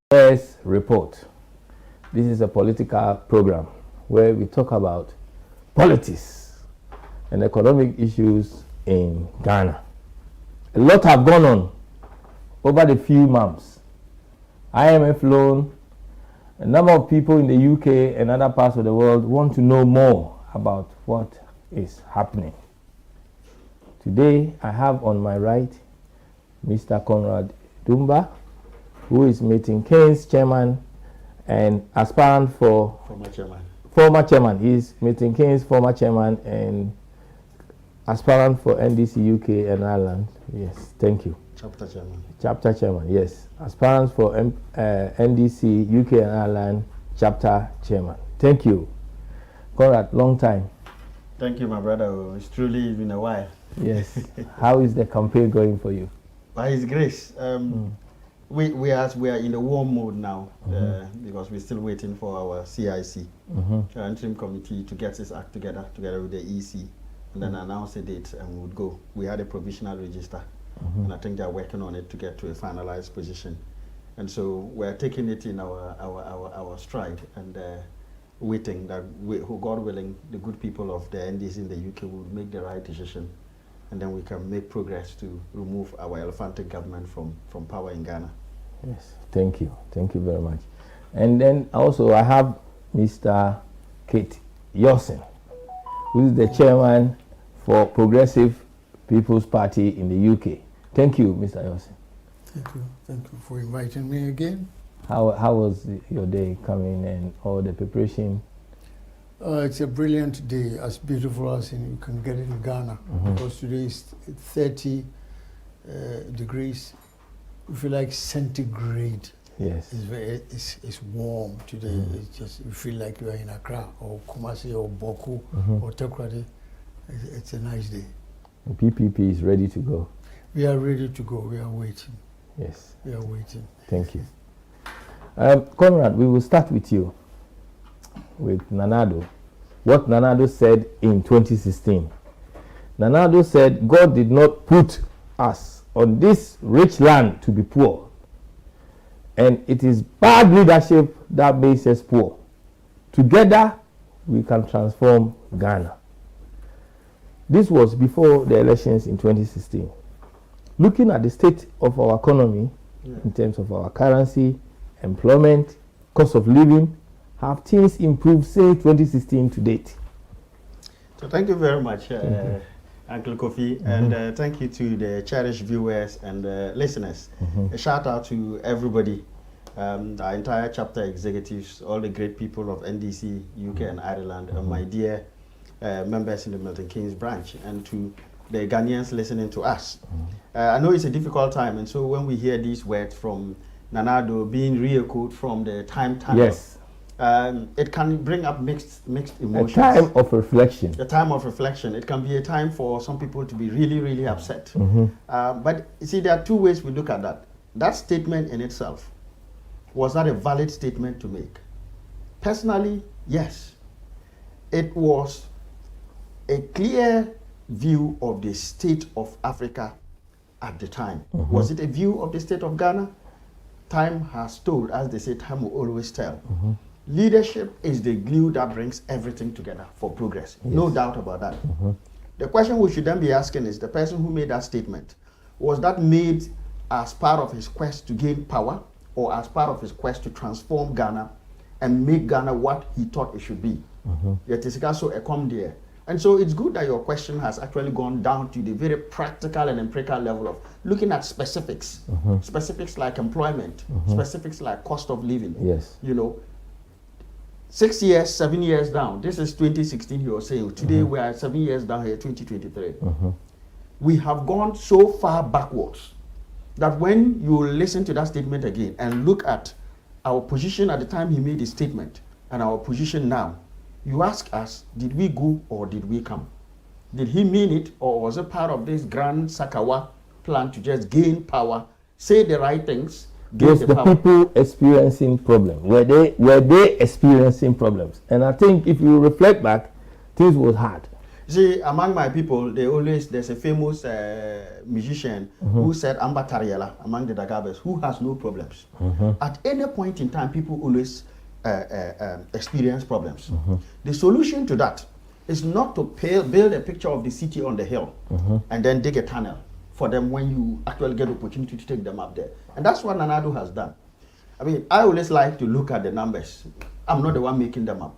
Affairs Report. This is a political program where we talk about politics and economic issues in Ghana. A lot have gone on over the few months. IMF loan, a number of people in the UK and other parts of the world want to know more about what is happening. Today, I have on my right Mr. Conrad Dumba, who is Milton Keynes chairman and aspirant for former chairman. He is Milton Keynes former chairman and aspirant for NDC UK and Ireland. Yes, thank you. Chapter chairman. Chapter chairman, yes. Aspirant for NDC UK and Ireland chapter chairman. Thank you. Conrad, long time. Thank you, my brother. It's truly been a while. Yes. How is the campaign going for you? By His grace. We are in the warm mode now because we're still waiting for our CIC, our interim committee, to get this act together with the EC, and then announce a date and we would go. We had a provisional register, and I think they're working on it to get to a finalized position. And so we're taking it in our stride and waiting that God willing, the good people of the NDC in the UK will make the right decision, and then we can make progress to remove our elephantic government from power in Ghana. Yes, thank you. Thank you very much. And then also I have Mr. Kate Yosin, who is the chairman for Progressive People's Party in the UK. Thank you, Mr. Yosin. Thank you. Thank you for inviting me again. How was your day coming and all the preparation? It's a brilliant day, as beautiful as you can get in Ghana, because today is 30 degrees. We feel like centigrade. Yes. It's warm today. It's just, you feel like you are in Accra or Kumasi or Boku or Tekrade. It's a nice day. The PPP is ready to go. We are ready to go. We are waiting. Yes. We are waiting. Thank you. Conrad, we will start with you, with Nana Addo. What Nana Addo said in 2016. Nana Addo said, God did not put us on this rich land to be poor. And it is bad leadership that makes us poor. Together, we can transform Ghana. This was before the elections in 2016. Looking at the state of our economy, in terms of our currency, employment, cost of living, have things improved, say, 2016 to date? So thank you very much, Uncle Kofi, and thank you to the cherished viewers and listeners. A shout out to everybody, our entire chapter executives, all the great people of NDC, UK and Ireland, and my dear members in the Milton Keynes branch, and to the Ghanaians listening to us. I know it's a difficult time, and so when we hear these words from Nana Addo being re-echoed from the time tunnel, yes, it can bring up mixed emotions. A time of reflection. A time of reflection. It can be a time for some people to be really, really upset. But you see, there are two ways we look at that. That statement in itself, was that a valid statement to make? Personally, yes. It was a clear view of the state of Africa at the time. Was it a view of the state of Ghana? Time has told, as they say, time will always tell. Leadership is the glue that brings everything together for progress. Yes. No doubt about that. The question we should then be asking is, the person who made that statement, was that made as part of his quest to gain power, or as part of his quest to transform Ghana and make Ghana what he thought it should be? Yet it's also a come there. And so it's good that your question has actually gone down to the very practical and empirical level of looking at specifics. Specifics like employment, specifics like cost of living. Yes. You know, 6 years, 7 years down, this is 2016 you were saying, today we are 7 years down here, 2023. We have gone so far backwards that when you listen to that statement again and look at our position at the time he made his statement and our position now, you ask us, did we go or did we come? Did he mean it, or was it part of this grand Sakawa plan to just gain power, say the right things, was the people experiencing problems? Were they experiencing problems? And I think if you reflect back, things was hard. See, among my people, there's a famous musician who said Amba Tariela among the Dagabes, who has no problems. At any point in time, people always experience problems. The solution to that is not to build a picture of the city on the hill and then dig a tunnel for them when you actually get the opportunity to take them up there. And that's what Nana Addo has done. I mean, I always like to look at the numbers. I'm not the one making them up.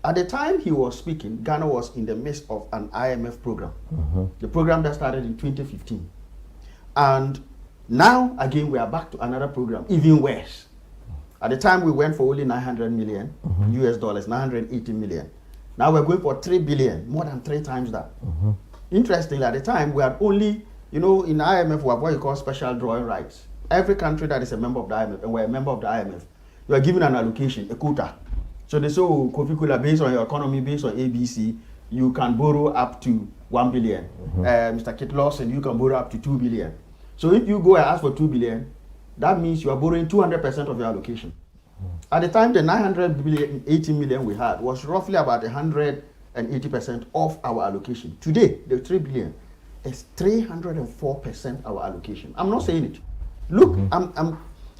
At the time he was speaking, Ghana was in the midst of an IMF program. The program that started in 2015. And now, again, we are back to another program, even worse. At the time, we went for only 900 million US dollars, 980 million. Now we're going for 3 billion, more than 3 times that. Interestingly, at the time, we had only, in IMF, we have what you call special drawing rights. Every country that is a member of the IMF, and we're a member of the IMF, you are given an allocation, a quota. So they say, Kofi Kula, based on your economy, based on ABC, you can borrow up to 1 billion. Mr. Kit Lawson, you can borrow up to 2 billion. So if you go and ask for 2 billion, that means you are borrowing 200% of your allocation. At the time, the 980 million we had was roughly about 180% of our allocation. Today, the 3 billion is 304% our allocation. I'm not saying it. Look,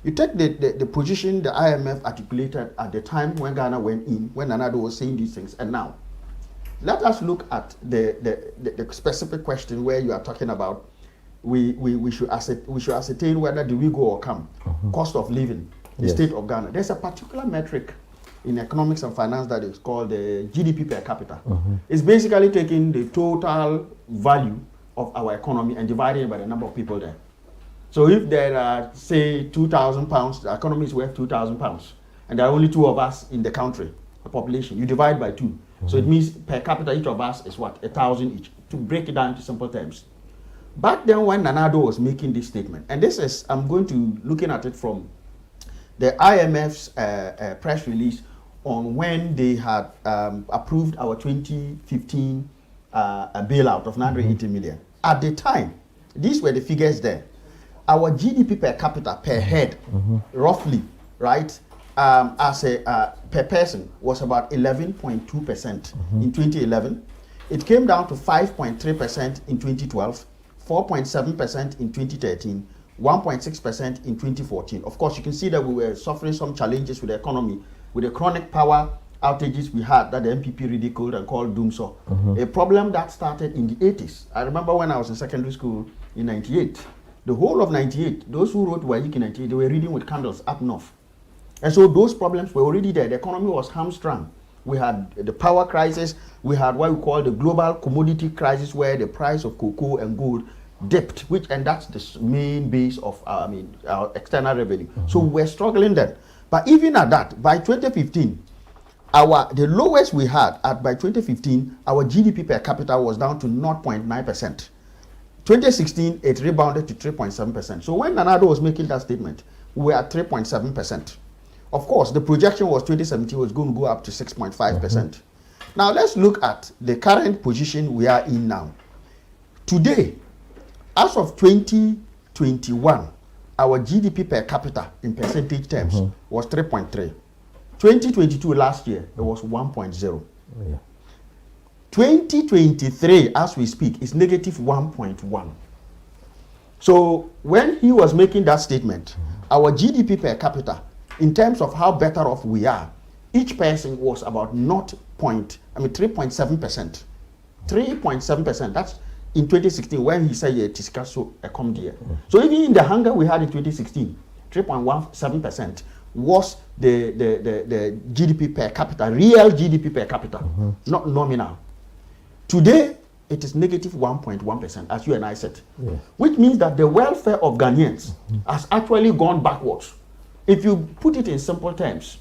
you take the position the IMF articulated at the time when Ghana went in, when Nana Addo was saying these things, and now. Let us look at the specific question where you are talking about we should ascertain whether do we go or come. Cost of living, the state of Ghana. There's a particular metric in economics and finance that is called the GDP per capita. It's basically taking the total value of our economy and dividing it by the number of people there. So if there are, say, 2,000 pounds, the economy is worth 2,000 pounds, and there are only 2 of us in the country, the population, you divide by 2. So it means per capita, each of us is what? 1,000 each, to break it down to simple terms. Back then when Nana Addo was making this statement, and this is, I'm going to looking at it from the IMF's press release on when they had approved our 2015 bailout of 980 million. At the time, these were the figures there. Our GDP per capita, per head, roughly, right, as a per person was about 11.2% in 2011. It came down to 5.3% in 2012, 4.7% in 2013, 1.6% in 2014. Of course, you can see that we were suffering some challenges with the economy, with the chronic power outages we had that the MPP ridiculed and called doomsday. A problem that started in the 80s. I remember when I was in secondary school in 98. The whole of 98, those who wrote Wayik in 98, they were reading with candles up north. And so those problems were already there. The economy was hamstrung. We had the power crisis. We had what we call the global commodity crisis, where the price of cocoa and gold dipped, and that's the main base of our external revenue. So we're struggling then. But even at that, by 2015, the lowest we had by 2015, our GDP per capita was down to 0.9%. 2016, it rebounded to 3.7%. So when Nana Addo was making that statement, we were at 3.7%. Of course, the projection was 2017 was going to go up to 6.5%. Now let's look at the current position we are in now. Today, as of 2021, our GDP per capita in percentage terms was 3.3. 2022 last year, it was 1.0. 2023, as we speak, is negative 1.1. So when he was making that statement, our GDP per capita, in terms of how better off we are, each person was about 3.7%. 3.7%. That's in 2016 when he said Tiscaso a come dear. So even in the hunger we had in 2016, 3.17% was the GDP per capita, real GDP per capita, not nominal. Today, it is negative 1.1%, as you and I said, which means that the welfare of Ghanaians has actually gone backwards. If you put it in simple terms,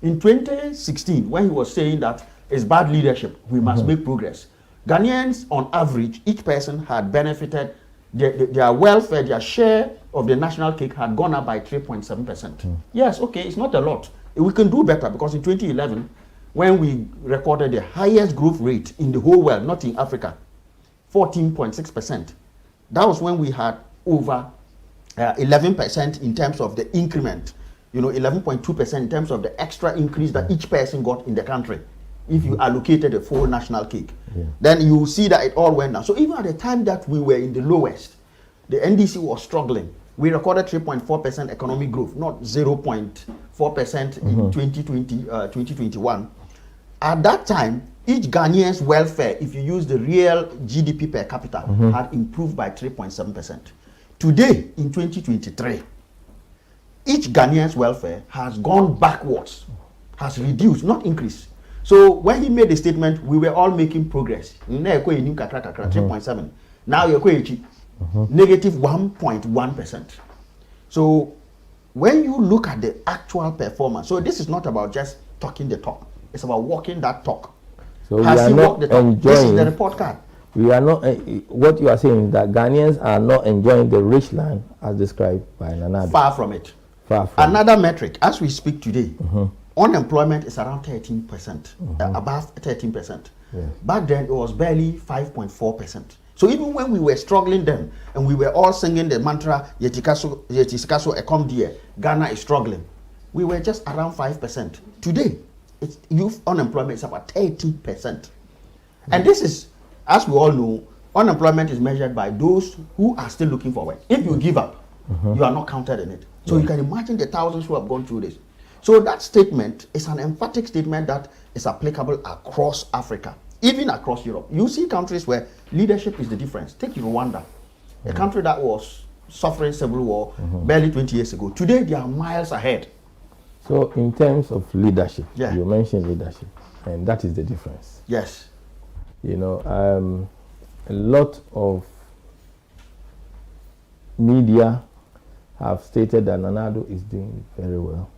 in 2016, when he was saying that it's bad leadership, we must make progress, Ghanaians, on average, each person had benefited, their welfare, their share of the national cake had gone up by 3.7%. Yes, okay, it's not a lot. We can do better, because in 2011, when we recorded the highest growth rate in the whole world, not in Africa, 14.6%. That was when we had over 11% in terms of the increment, 11.2% in terms of the extra increase that each person got in the country. if you allocated a full national cake. Yeah. Then you will see that it all went down. So even at the time that we were in the lowest, the NDC was struggling. We recorded 3.4% economic growth, not 0.4% in 2021. At that time, each Ghanaian's welfare, if you use the real GDP per capita, had improved by 3.7%. Today, in 2023, each Ghanaian's welfare has gone backwards, has reduced, not increased. So when he made the statement, we were all making progress. 3.7. Now you're going negative 1.1%. So when you look at the actual performance, so this is not about just talking the talk, it's about walking that talk. So Has we are he not walked the talk? enjoying. This is the report card. We are not. What you are saying is that Ghanaians are not enjoying the rich land as described by Nana Addo. Far from it. Far from. Another metric, as we speak today, unemployment is around 13%, above 13%. Yeah. Back then, it was barely 5.4%. So even when we were struggling then, and we were all singing the mantra, Yetikaso Ekom Dear, Ghana is struggling, we were just around 5%. Today, youth unemployment is about 30%. And this is, as we all know, unemployment is measured by those who are still looking for work. If you give up, you are not counted in it. So you can imagine the thousands who have gone through this. So that statement is an emphatic statement that is applicable across Africa, even across Europe. You see countries where leadership is the difference. Take Rwanda, a country that was suffering civil war barely 20 years ago. Today they are miles ahead. So in terms of leadership, Yeah. you mentioned leadership, and that is the difference. Yes. You know, a lot of media have stated that Nana Addo is doing very well.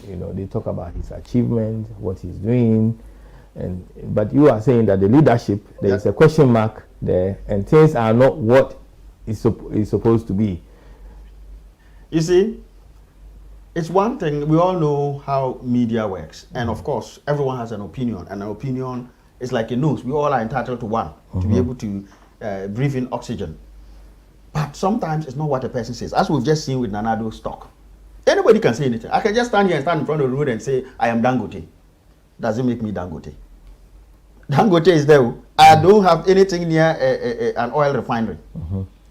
You know, they talk about his achievement, what he's doing, but you are saying that the leadership, there is a question mark there, and things are not what is supposed to be. You see, it's one thing, we all know how media works, and of course, everyone has an opinion, and an opinion is like a nose. We all are entitled to one, to be able to breathe in oxygen. But sometimes it's not what a person says, as we've just seen with Nana Addo's talk. Anybody can say anything. I can just stand here and stand in front of the road and say, I am Dangote. Does it make me Dangote? Dangote is there. I don't have anything near an oil refinery.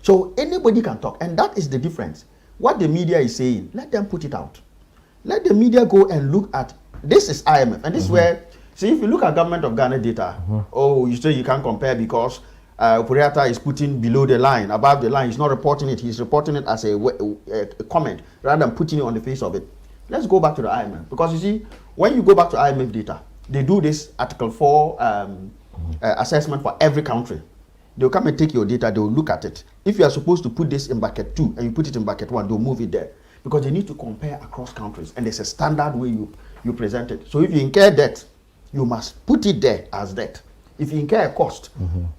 So anybody can talk, and that is the difference. What the media is saying, let them put it out. Let the media go and look at, this is IMF, and this is where, see, if you look at Government of Ghana data, oh, you say you can't compare because Puriata is putting below the line, above the line. He's not reporting it. He's reporting it as a comment rather than putting it on the face of it. Let's go back to the IMF, because you see, when you go back to IMF data, they do this Article 4 assessment for every country. They'll come and take your data. They'll look at it. If you are supposed to put this in bucket 2 and you put it in bucket 1, they'll move it there, because they need to compare across countries, and there's a standard way you present it. So if you incur debt, you must put it there as debt. If you incur a cost,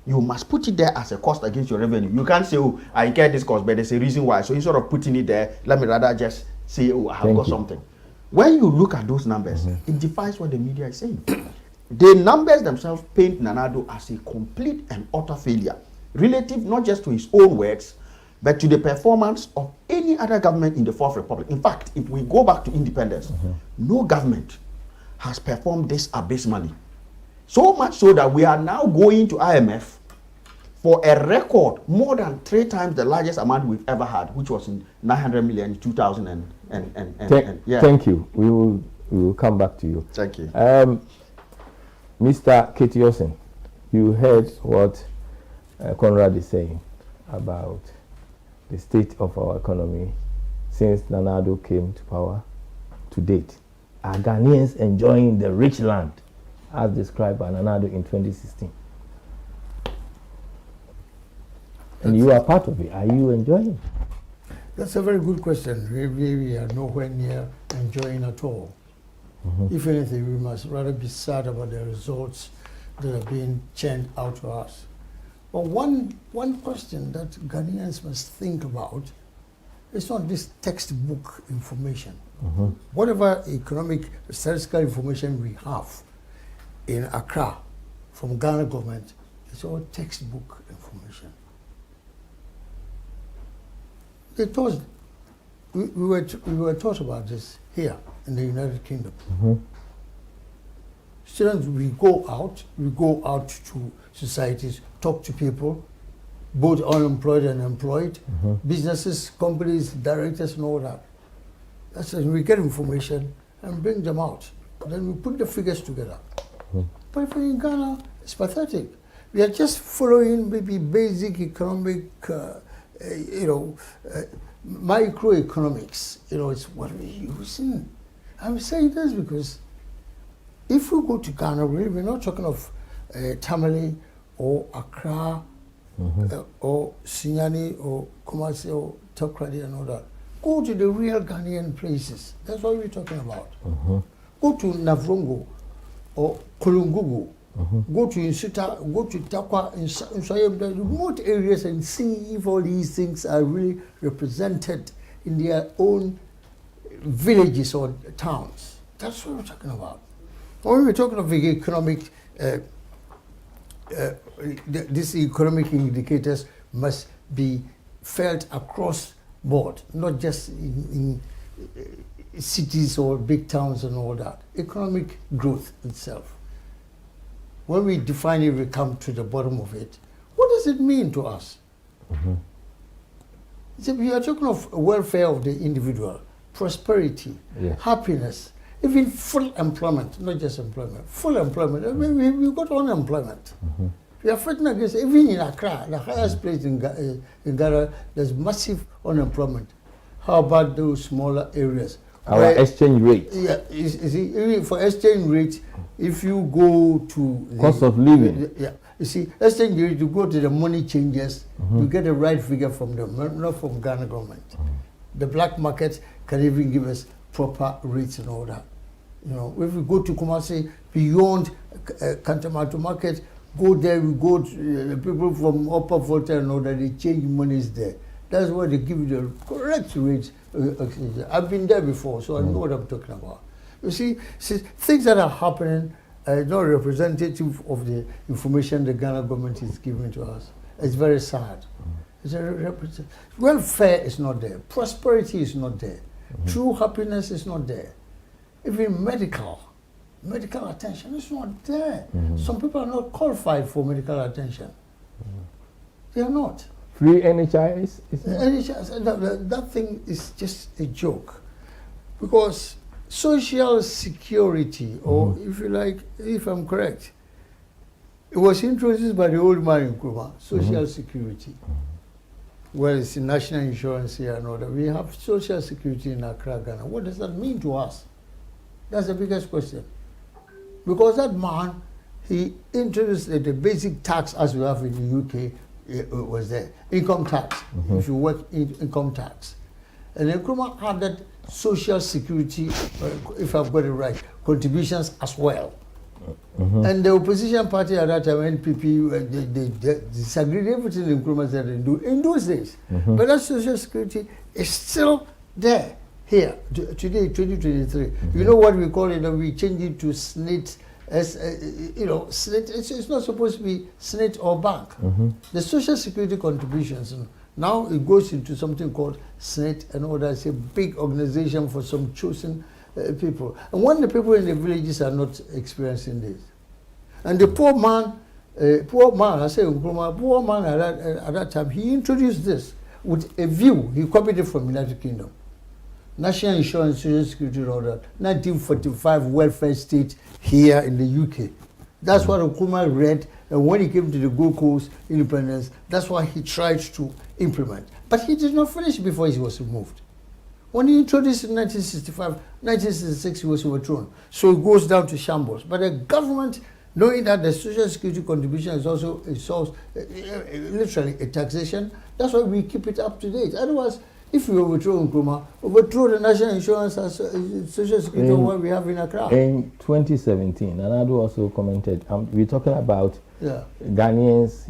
you must put it there as a cost against your revenue. You can't say, oh, I incur this cost, but there's a reason why. So instead of putting it there, let me rather just say, oh, I have got something. When you look at those numbers, it defies what the media is saying. The numbers themselves paint Nana Addo as a complete and utter failure, relative not just to his own words, but to the performance of any other government in the Fourth Republic. In fact, if we go back to independence, no government has performed this abysmally. So much so that we are now going to IMF for a record more than 3 times the largest amount we've ever had, which was in 900 million in 2000 Thank you. We will come back to you. Thank you. Mr. Ketiosen, you heard what Conrad is saying about the state of our economy since Nana Addo came to power to date. Are Ghanaians enjoying the rich land as described by Nana Addo in 2016? And you are part of it. Are you enjoying? That's a very good question. We are nowhere near enjoying at all. If anything, we must rather be sad about the results that are being churned out to us. But one question that Ghanaians must think about is not this textbook information. Whatever economic statistical information we have in Accra from Ghana government, it's all textbook information. They taught, we were taught about this here in the United Kingdom. Students, we go out to societies, talk to people, both unemployed and employed, businesses, companies, directors, and all that. That's when we get information and bring them out. Then we put the figures together. But in Ghana, it's pathetic. We are just following maybe basic economic, microeconomics. It's what we're using. I'm saying this because if we go to Ghana, we're not talking of Tamale or Accra or Sinyani or Kumasi or Takoradi and all that. Go to the real Ghanaian places. That's what we're talking about. Go to Navrongo or Kolungugu. Go to Insuta, go to Takwa, in the remote areas and see if all these things are really represented in their own villages or towns. That's what we're talking about. When we're talking of the economic, these economic indicators must be felt across board, not just in cities or big towns and all that. Economic growth itself. When we define it, we come to the bottom of it. What does it mean to us? So we are talking of welfare of the individual, prosperity, happiness, even full employment, not just employment, full employment. I mean, we've got unemployment. We are fighting against, even in Accra, the highest place in Ghana, there's massive unemployment. How about those smaller areas? Our exchange rate. Yeah, you see, even for exchange rate, if you go to cost of living. You see, exchange rate, you go to the money changers, you get the right figure from them, not from Ghana government. The black market can even give us proper rates and all that. If we go to Kumasi, beyond Kantamatu market, go there, we go to people from Upper Volta and all that, they change monies there. That's why they give you the correct rates. I've been there before, so I know what I'm talking about. You see, things that are happening are not representative of the information the Ghana government is giving to us. It's very sad. Welfare is not there. Prosperity is not there. True happiness is not there. Even medical attention is not there. Some people are not qualified for medical attention. They are not. Free NHIS? NHIS, that thing is just a joke. Because social security, or if you like, if I'm correct, it was introduced by the old man in Nkrumah, social security. Well, it's national insurance here and all that. We have social security in Accra, Ghana. What does that mean to us? That's the biggest question. Because that man, he introduced the basic tax as we have in the UK, it was there. Income tax, if you work in income tax. And Nkrumah added social security, if I've got it right, contributions as well. And the opposition party at that time, NPP, they disagreed everything Nkrumah said in those days. But that social security is still there here, today, 2023. You know what we call it? We change it to SNIT. SNIT, it's not supposed to be SNIT or bank. The social security contributions, now it goes into something called SNIT and all that. It's a big organization for some chosen people. And when the people in the villages are not experiencing this, and the poor man, I say poor man at that time, he introduced this with a view. He copied it from United Kingdom. National Insurance, Social Security, all that. 1945 welfare state here in the UK. That's what Nkrumah read, and when he came to the Gold Coast independence, that's what he tried to implement. But he did not finish before he was removed. When he introduced in 1965, 1966, he was overthrown. So it goes down to shambles. But the government, knowing that the Social Security contribution is also a source, literally a taxation, that's why we keep it up to date. Otherwise, if we overthrow Nkrumah, overthrow the national insurance and social security what we have in Accra. In 2017, Nanado also commented, we're talking about Ghanaians,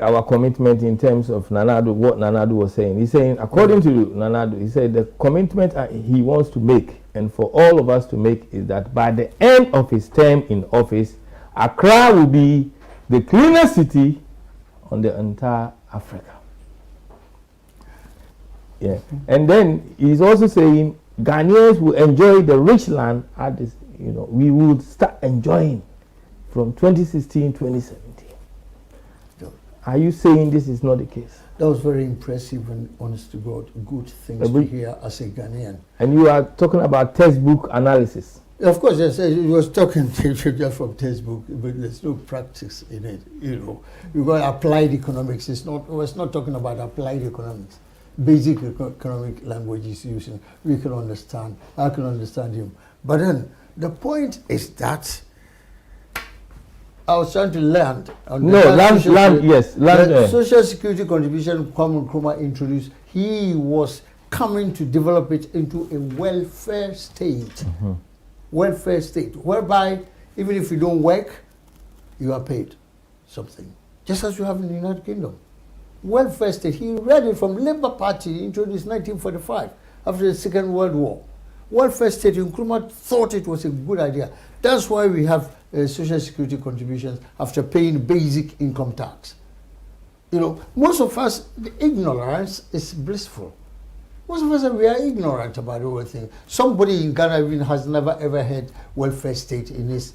our commitment in terms of Nanado, what Nanado was saying. He's saying, according to Nanado, he said the commitment he wants to make, and for all of us to make, is that by the end of his term in office, Accra will be the cleanest city on the entire Africa. Yeah. And then he's also saying Ghanaians will enjoy the rich land at this, we would start enjoying from 2016, 2017. Yeah. Are you saying this is not the case? That was very impressive and, honest to God, good things to hear as a Ghanaian. And you are talking about textbook analysis. Of course, yes, he was talking just from textbook, but there's no practice in it. You got applied economics. It's not talking about applied economics. Basic economic language is using. We can understand. I can understand him. But then the point is that I was trying to land. The Social Security contribution Kwame Nkrumah introduced. He was coming to develop it into a welfare state. Mm-hmm. Welfare state, whereby even if you don't work, you are paid something, just as you have in the United Kingdom. Welfare state. He read it from Labour Party, introduced 1945 after the Second World War. Welfare state. Nkrumah thought it was a good idea. That's why we have social security contributions after paying basic income tax. Most of us, the ignorance is blissful. Most of us, we are ignorant about the whole thing. Somebody in Ghana even has never ever heard welfare state in his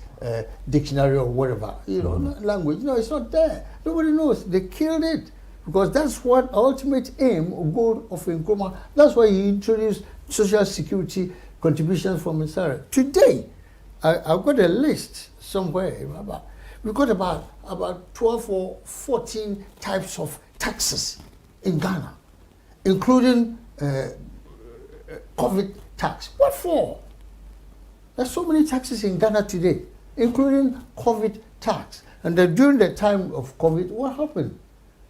dictionary or whatever, language. No, it's not there. Nobody knows. They killed it because that's what ultimate aim or goal of Nkrumah. That's why he introduced social security contributions from Mensara. Today, I've got a list somewhere. We've got about 12 or 14 types of taxes in Ghana, including COVID tax. What for? There's so many taxes in Ghana today, including COVID tax. And then during the time of COVID, what happened?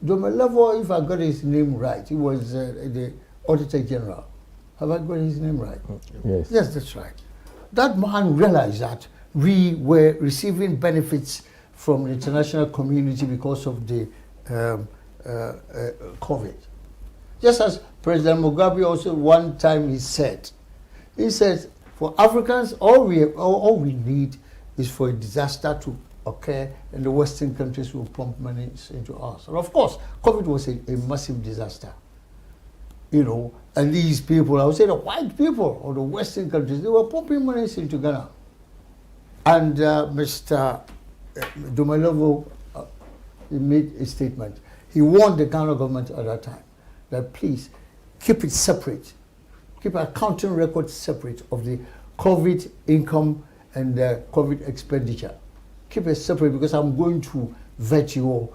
Domelevo, if I got his name right, he was the Auditor General. Have I got his name right? Yes. Yes, that's right. That man realized that we were receiving benefits from the international community because of the COVID. Just as President Mugabe also one time he said, for Africans, all we need is for a disaster to occur and the Western countries will pump money into us. And of course, COVID was a massive disaster. And these people, I would say the white people of the Western countries, they were pumping money into Ghana. And Mr. Domelevo he made a statement. He warned the Ghana government at that time that please keep it separate, keep accounting records separate of the COVID income and the COVID expenditure. Keep it separate because I'm going to vet you or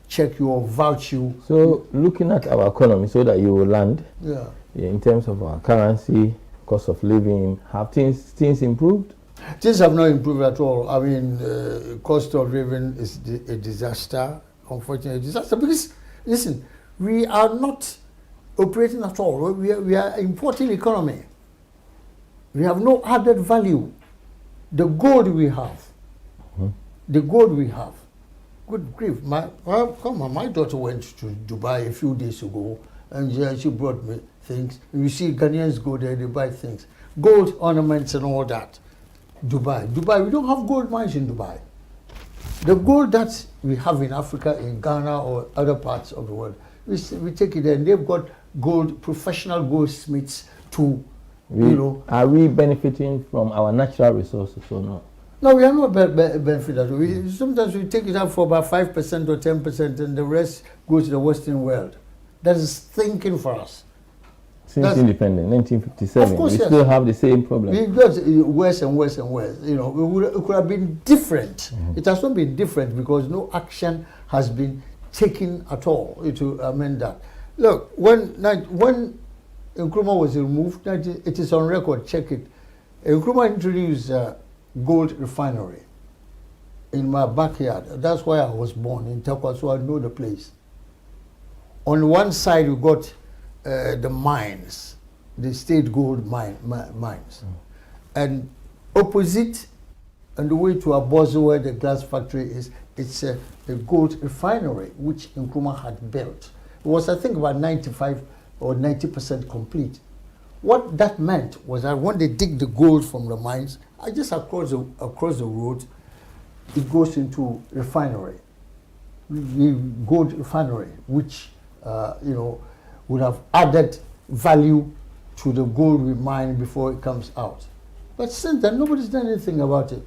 check you or vouch you. So looking at our economy so that you will land, in terms of our currency, cost of living, have things improved? Things have not improved at all. I mean, cost of living is a disaster, unfortunately a disaster, because, listen, we are not operating at all. We are importing economy. We have no added value. The gold we have, good grief. My daughter went to Dubai a few days ago, and she brought me things. You see Ghanaians go there, they buy things. Gold ornaments and all that. Dubai, we don't have gold mines in Dubai. The gold that we have in Africa, in Ghana or other parts of the world, we take it there, and they've got professional goldsmiths to, Are we benefiting from our natural resources or not? No, we are not benefiting. Sometimes we take it up for about 5% or 10%, and the rest goes to the Western world. That is thinking for us. Since independence, 1957, we still have the same problem. It goes worse and worse and worse. It could have been different. It has not been different because no action has been taken at all to amend that. Look, when Nkrumah was removed, it is on record, check it. Nkrumah introduced gold refinery in my backyard. That's why I was born in Takwa, so I know the place. On one side, we got the mines, the state gold mines. And opposite, and the way to Abozo, where the glass factory is, it's a gold refinery, which Nkrumah had built. It was, I think, about 95 or 90% complete. What that meant was that when they dig the gold from the mines, just across the road, it goes into refinery, the gold refinery, which would have added value to the gold we mine before it comes out. But since then, nobody's done anything about it.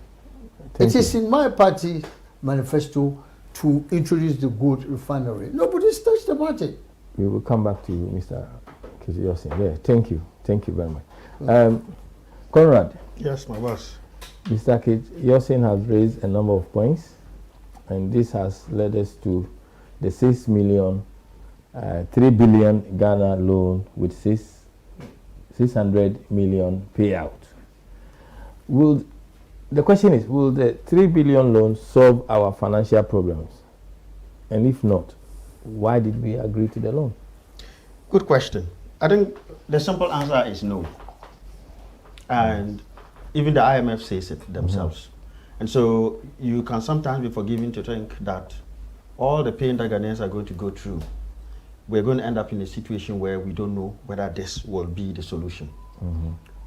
It is in my party manifesto to introduce the gold refinery. Nobody's touched about it. We will come back to you, Mr. Yosin. Yeah, thank you. Thank you very much. Conrad. Yes, my boss. Mr. Yosin has raised a number of points, and this has led us to the 6 million, 3 billion Ghana loan with 600 million payout. The question is, will the 3 billion loan solve our financial problems? And if not, why did we agree to the loan? Good question. I think the simple answer is no. And even the IMF says it themselves. And so you can sometimes be forgiven to think that all the pain that Ghanaians are going to go through, we're going to end up in a situation where we don't know whether this will be the solution.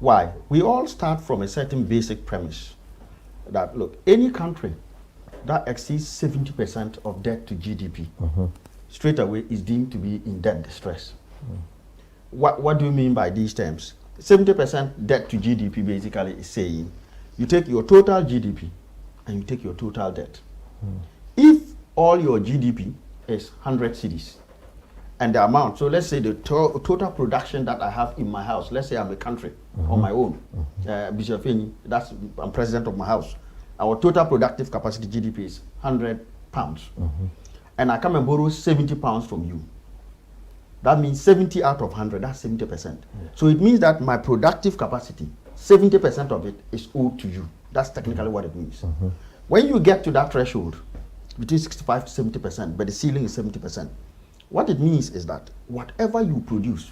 Why? We all start from a certain basic premise that, look, any country that exceeds 70% of debt to GDP, straight away is deemed to be in debt distress. What do you mean by these terms? 70% debt to GDP basically is saying you take your total GDP and you take your total debt. If all your GDP is 100 cedis, and the amount, so let's say the total production that I have in my house, let's say I'm a country on my own, Bishop Feni, I'm president of my house. Our total productive capacity GDP is 100 pounds. And I come and borrow 70 pounds from you. That means 70 out of 100, that's 70%. So it means that my productive capacity, 70% of it is owed to you. That's technically what it means. When you get to that threshold, between 65 to 70%, but the ceiling is 70%, what it means is that whatever you produce,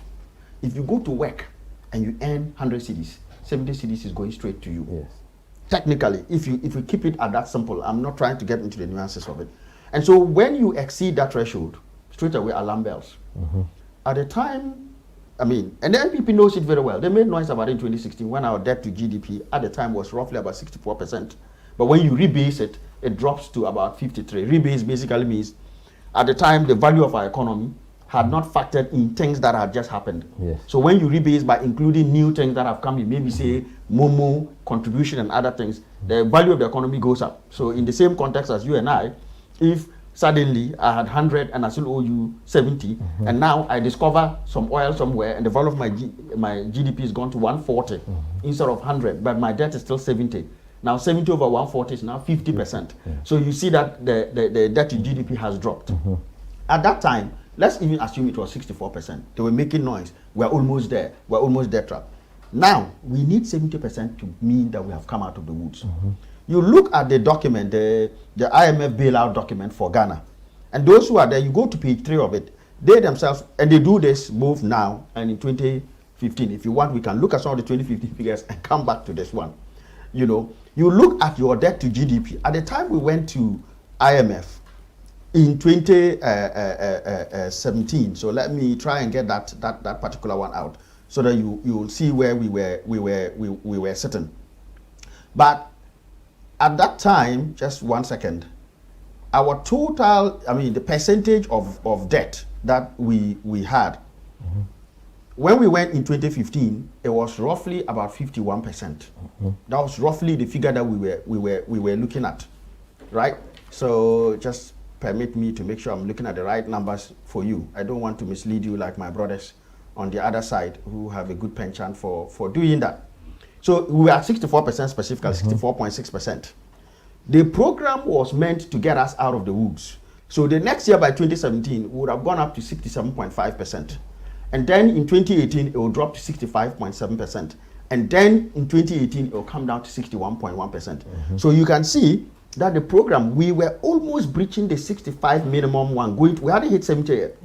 if you go to work and you earn 100 cedis, 70 cedis is going straight to you. Yes. Technically, if we keep it at that simple, I'm not trying to get into the nuances of it. And so when you exceed that threshold, straight away alarm bells. At the time, I mean, and the NPP knows it very well. They made noise about it in 2016 when our debt to GDP at the time was roughly about 64%. But when you rebase it, it drops to about 53. Rebase basically means at the time the value of our economy had not factored in things that had just happened. Yes. So when you rebase by including new things that have come in, maybe say Momo, contribution and other things, the value of the economy goes up. So in the same context as you and I, if suddenly I had 100 and I still owe you 70, and now I discover some oil somewhere and the value of my GDP has gone to 140 instead of 100, but my debt is still 70. Now 70 over 140 is now 50%. So you see that the debt to GDP has dropped. At that time, let's even assume it was 64%. They were making noise. We're almost there. We're almost debt trapped. Now, we need 70% to mean that we have come out of the woods. You look at the document, the IMF bailout document for Ghana, and those who are there, you go to page 3 of it, they themselves, and they do this both now and in 2015. If you want, we can look at some of the 2015 figures and come back to this one. You know, you look at your debt to GDP. At the time we went to IMF in 2017, so let me try and get that particular one out so that you will see where we were sitting. But at that time, just 1 second, our total, I mean, the percentage of debt that we had, when we went in 2015, it was roughly about 51%. That was roughly the figure that we were looking at, right? So just permit me to make sure I'm looking at the right numbers for you. I don't want to mislead you like my brothers on the other side who have a good penchant for doing that. So we were at 64% specifically, 64.6%. The program was meant to get us out of the woods. So the next year by 2017, we would have gone up to 67.5%. And then in 2018, it will drop to 65.7%. And then in 2018, it will come down to 61.1%. So you can see that the program, we were almost breaching the 65 minimum one. We hadn't hit 70 yet.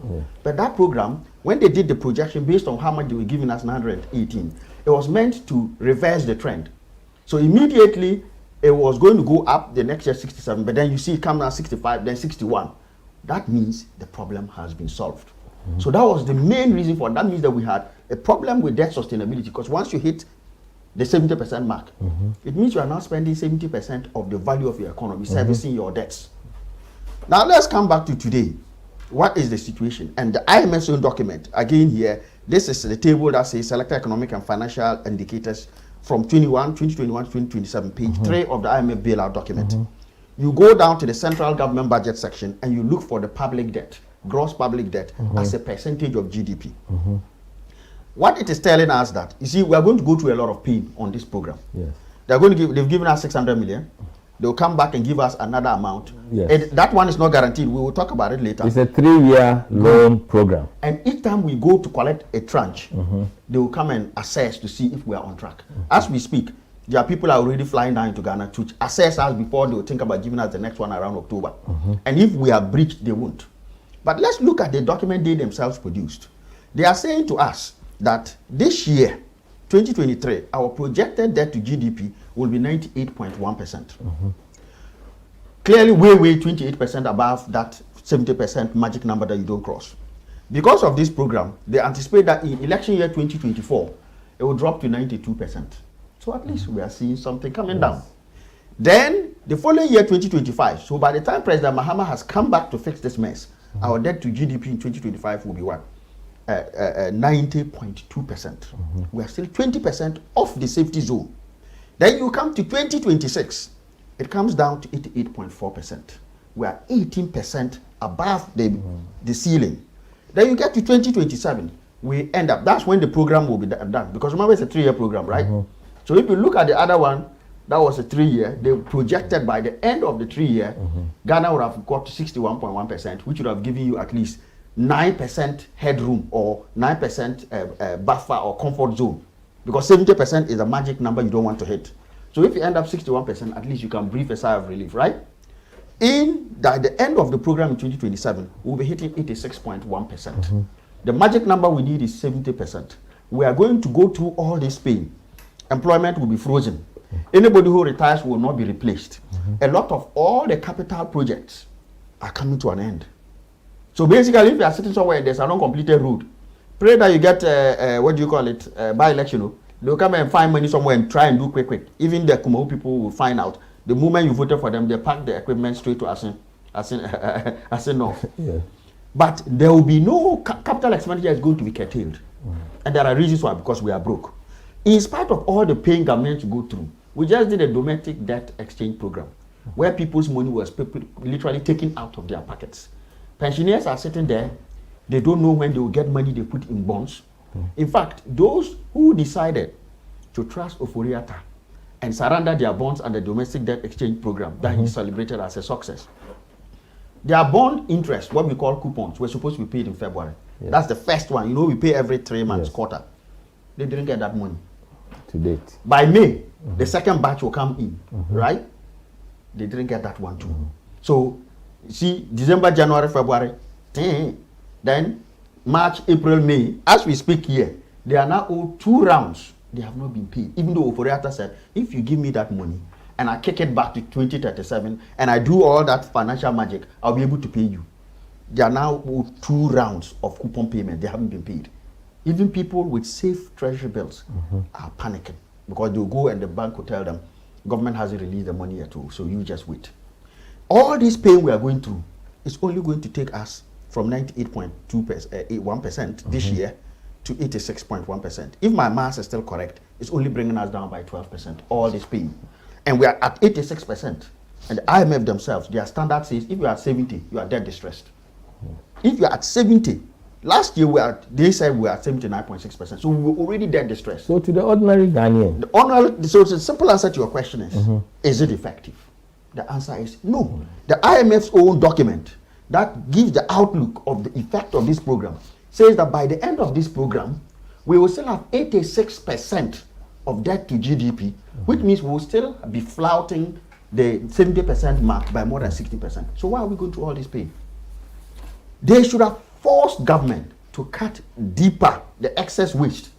But that program, when they did the projection based on how much they were giving us, 918, it was meant to reverse the trend. So immediately, it was going to go up the next year 67, but then you see it come down 65, then 61. That means the problem has been solved. So that was the main reason for it. That means that we had a problem with debt sustainability, because once you hit the 70% mark, it means you are now spending 70% of the value of your economy servicing your debts. Now let's come back to today. What is the situation? And the IMF's own document, again here, This is the table that says selected economic and financial indicators from 2021 to 2027, page 3 of the IMF bailout document. You go down to the central government budget section and you look for the public debt, gross public debt, as a percentage of GDP. What it is telling us that, you see, we are going to go through a lot of pain on this program. Yes. They've given us 600 million. They'll come back and give us another amount. Yes. That one is not guaranteed. We will talk about it later. It's a 3-year loan program. And each time we go to collect a tranche, they will come and assess to see if we are on track. As we speak, there are people are already flying down into Ghana to assess us before they will think about giving us the next one around October. And if we are breached, they won't. But let's look at the document they themselves produced. They are saying to us that this year, 2023, our projected debt to GDP will be 98.1%. Clearly, way 28% above that 70% magic number that you don't cross. Because of this program, they anticipate that in election year 2024, it will drop to 92%. So at least we are seeing something coming down. Then, the following year, 2025, so by the time President Mahama has come back to fix this mess, our debt to GDP in 2025 will be what? 90.2%. We are still 20% off the safety zone. Then you come to 2026, it comes down to 88.4%. We are 18% above the ceiling. Then you get to 2027, we end up, that's when the program will be done. Because remember, it's a 3-year program, right? So if you look at the other one, that was a 3-year, they projected by the end of the 3-year, Ghana would have got to 61.1%, which would have given you at least 9% headroom or 9% buffer or comfort zone, because 70% is a magic number you don't want to hit. So if you end up 61%, at least you can breathe a sigh of relief, right? At the end of the program in 2027, we'll be hitting 86.1%. The magic number we need is 70%. We are going to go through all this pain. Employment will be frozen. Anybody who retires will not be replaced. A lot of all the capital projects are coming to an end. So basically, if you are sitting somewhere and there's an uncompleted road, pray that you get, by-election. They'll come and find money somewhere and try and do quick. Even the Kumahu people will find out. The moment you voted for them, they pack the equipment straight to Asin North. Yeah. But there will be no capital expenditure is going to be curtailed. And there are reasons why, because we are broke. In spite of all the pain governments go through, we just did a domestic debt exchange program where people's money was literally taken out of their pockets. Pensioners are sitting there, they don't know when they will get money they put in bonds. In fact, those who decided to trust Ofori-Atta and surrender their bonds under the domestic debt exchange program that he celebrated as a success, their bond interest, what we call coupons, were supposed to be paid in February. Yes. That's the first one. You know, we pay every 3 months, quarter. They didn't get that money. To date. By May, the second batch will come in, right? They didn't get that one too. So, you see, December, January, February, then March, April, May, as we speak here, they are now owed 2 rounds. They have not been paid. Even though Ofori-Atta said, if you give me that money and I kick it back to 2037 and I do all that financial magic, I'll be able to pay you. They are now owed 2 rounds of coupon payment. They haven't been paid. Even people with safe treasury bills are panicking because they'll go and the bank will tell them, government hasn't released the money at all, so you just wait. All this pain we are going through is only going to take us from 98.1% this year to 86.1%. If my math is still correct, it's only bringing us down by 12%, all this pain. And we are at 86%. And the IMF themselves, their standard says, if you are at 70, you are dead distressed. If you are at 70, last year they said we are at 79.6%, so we were already dead distressed. So to the ordinary Ghanaian? So the simple answer to your question is it effective? The answer is no. The IMF's own document that gives the outlook of the effect of this program says that by the end of this program, we will still have 86% of debt to GDP, which means we will still be flouting the 70% mark by more than 60%. So why are we going through all this pain? They should have forced government to cut deeper the excess waste.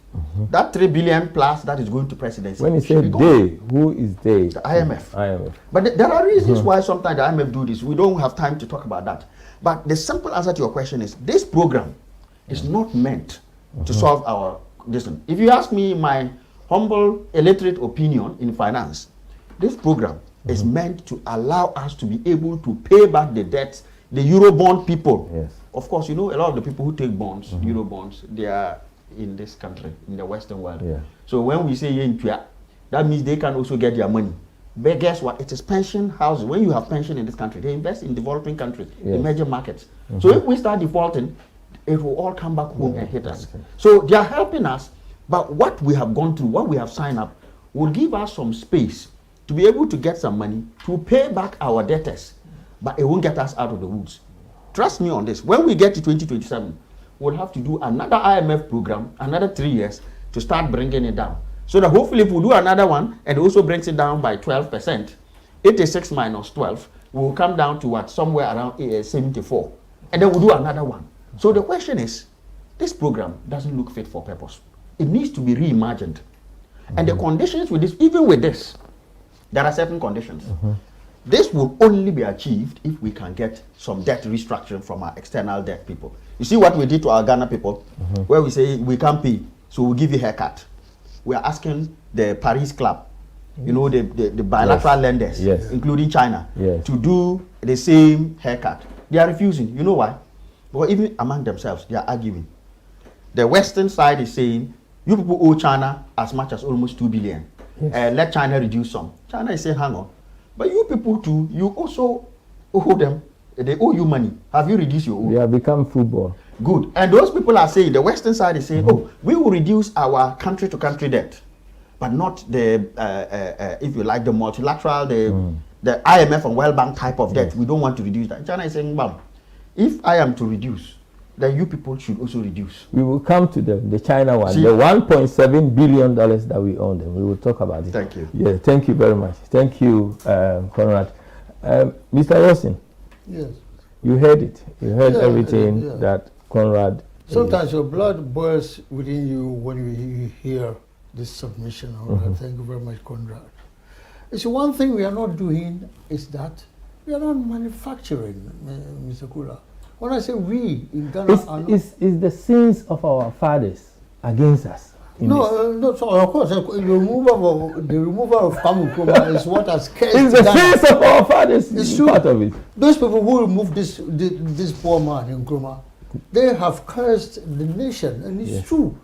That 3 billion plus that is going to presidency. When you say they, who is they? The IMF. IMF. But there are reasons why sometimes the IMF do this. We don't have time to talk about that. But the simple answer to your question is this program is not meant to solve our distance. If you ask me my humble illiterate opinion in finance, this program is meant to allow us to be able to pay back the debts, the Eurobond people. Yes. Of course, you know, a lot of the people who take bonds, Euro bonds, they are in this country, in the Western world. Yeah. So when we say Yentua, that means they can also get their money. But guess what? It is pension houses. When you have pension in this country, they invest in developing countries, Yes. emerging markets. So if we start defaulting, it will all come back home and hit us. So they are helping us, but what we have gone through, what we have signed up, will give us some space to be able to get some money to pay back our debtors, but it won't get us out of the woods. Trust me on this. When we get to 2027, we'll have to do another IMF program, another 3 years, to start bringing it down. So that hopefully if we do another one, and it also brings it down by 12%, 86 minus 12, will come down to what? Somewhere around 74. And then we'll do another one. So the question is, this program doesn't look fit for purpose. It needs to be reimagined. And the conditions with this, even with this, there are certain conditions. This will only be achieved if we can get some debt restructuring from our external debt people. You see what we did to our Ghana people, where we say we can't pay, so we'll give you a haircut. We are asking the Paris Club, you know, the bilateral lenders, Yes. including China, Yes. to do the same haircut. They are refusing. You know why? Because even among themselves, they are arguing. The Western side is saying, you people owe China as much as almost 2 billion. Yes. Let China reduce some. China is saying, hang on. But you people too, you also owe them. They owe you money. Have you reduced your own? We have become football. Good. And those people are saying, the Western side is saying, oh, we will reduce our country-to-country debt, but not the, if you like, the multilateral, the IMF and World Bank type of debt. We don't want to reduce that. China is saying, ma'am, if I am to reduce, then you people should also reduce. We will come to the China one, See? the $1.7 billion that we own them. We will talk about it. Thank you. Yeah, thank you very much. Thank you, Conrad. Mr. Wilson, Yes. you heard it. You heard Yeah, everything yeah. that Conrad. Sometimes your blood boils within you when you hear this submission. All right. Thank you very much, Conrad. It's one thing we are not doing is that we are not manufacturing, Mr. Kula. When I say we in Ghana, are not, It's the sins of our fathers against us. in this. no, so of course the removal of Kwame Nkrumah is what has cursed It's the Ghana. sins of our fathers. It's It's true. part of it. Those people who removed this poor man in Nkrumah, they have cursed the nation, and it's Yes. true.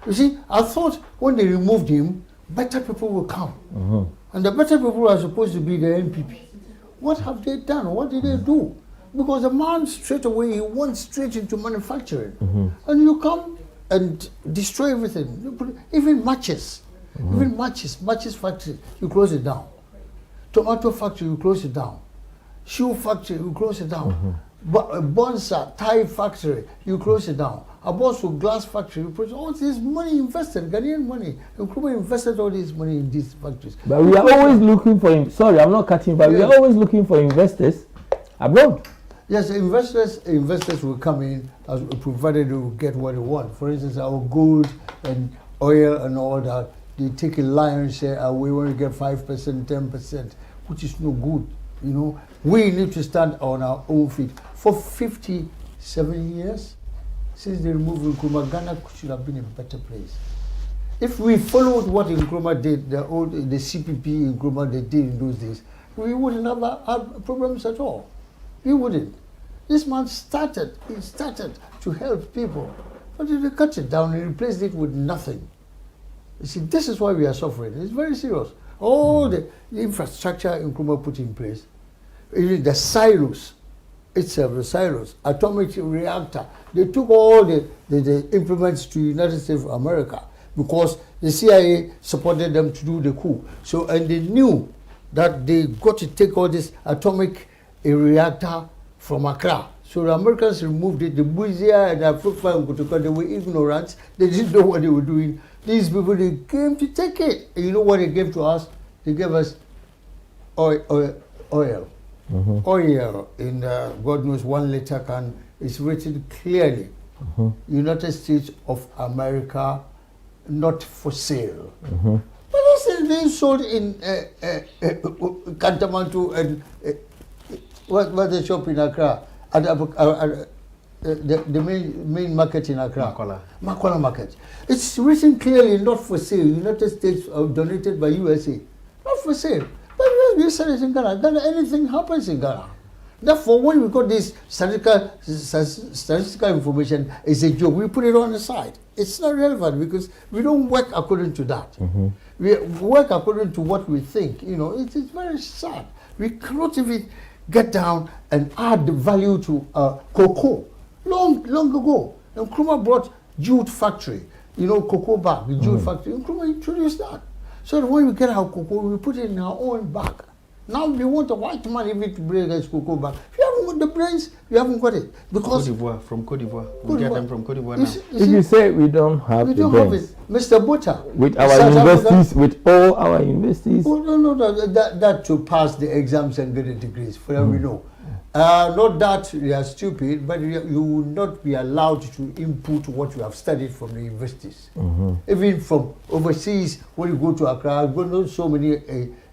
You see, I thought when they removed him, better people will come, and the better people are supposed to be the NPP. What have they done? What did they do? Because the man straight away he went straight into manufacturing, and you come and destroy everything. You put, even matches, matches factory, you close it down. Tomato factory, you close it down. Shoe factory, you close it down. Bonsa tie factory, you close it down. Abosu glass factory, you put all this money invested, Ghanaian money. Nkrumah invested all this money in these factories. But we are always looking for. Sorry, I'm not cutting. But we are always looking for investors abroad. Yes, investors will come in as provided they will get what they want. For instance, our gold and oil and all that, they take a lion's share away when we get 5%, 10%, which is no good. You know, we need to stand on our own feet. For 57 years since they removed Nkrumah, Ghana should have been a better place. If we followed what Nkrumah did, the CPP Nkrumah they did in those days, we wouldn't have had problems at all. We wouldn't. This man started to help people, but they cut it down and replaced it with nothing. You see, this is why we are suffering. It's very serious. All the infrastructure Nkrumah put in place, even the silos itself, the silos, atomic reactor, they took all the implements to United States of America because the CIA supported them to do the coup. So, and they knew that they got to take all this atomic reactor from Accra. So the Americans removed it. The Buizia and Afrifa and Kotoka, they were ignorant. They didn't know what they were doing. These people, they came to take it. And you know what they gave to us? They gave us oil. Oil in God knows 1 liter can. It's written clearly, United States of America, not for sale. But this is being sold in Kantamantu and what the shop in Accra, the main market in Accra. Makola market. It's written clearly, not for sale. United States donated by USA. Not for sale. But we said it in Ghana. Ghana, anything happens in Ghana. Therefore, when we got this statistical information, it's a joke. We put it on the side. It's not relevant because we don't work according to that. We work according to what we think. You know, it is very sad. We cannot even get down and add the value to cocoa. Long ago, Nkrumah brought jute factory. You know, cocoa bag, the jute factory. Nkrumah introduced that. So that when we get our cocoa, we put it in our own bag. Now we want a white man even to bring us cocoa back. If you haven't got the brains, you haven't got it. Because from Cote d'Ivoire. We get them from Cote d'Ivoire now. If you say we don't have the brains, Mr. Bota, with our universities, with all our universities. Oh, no, that to pass the exams and get the degrees, for we know. Not that we are stupid, but you will not be allowed to input what you have studied from the universities. Even from overseas, when you go to Accra, you know so many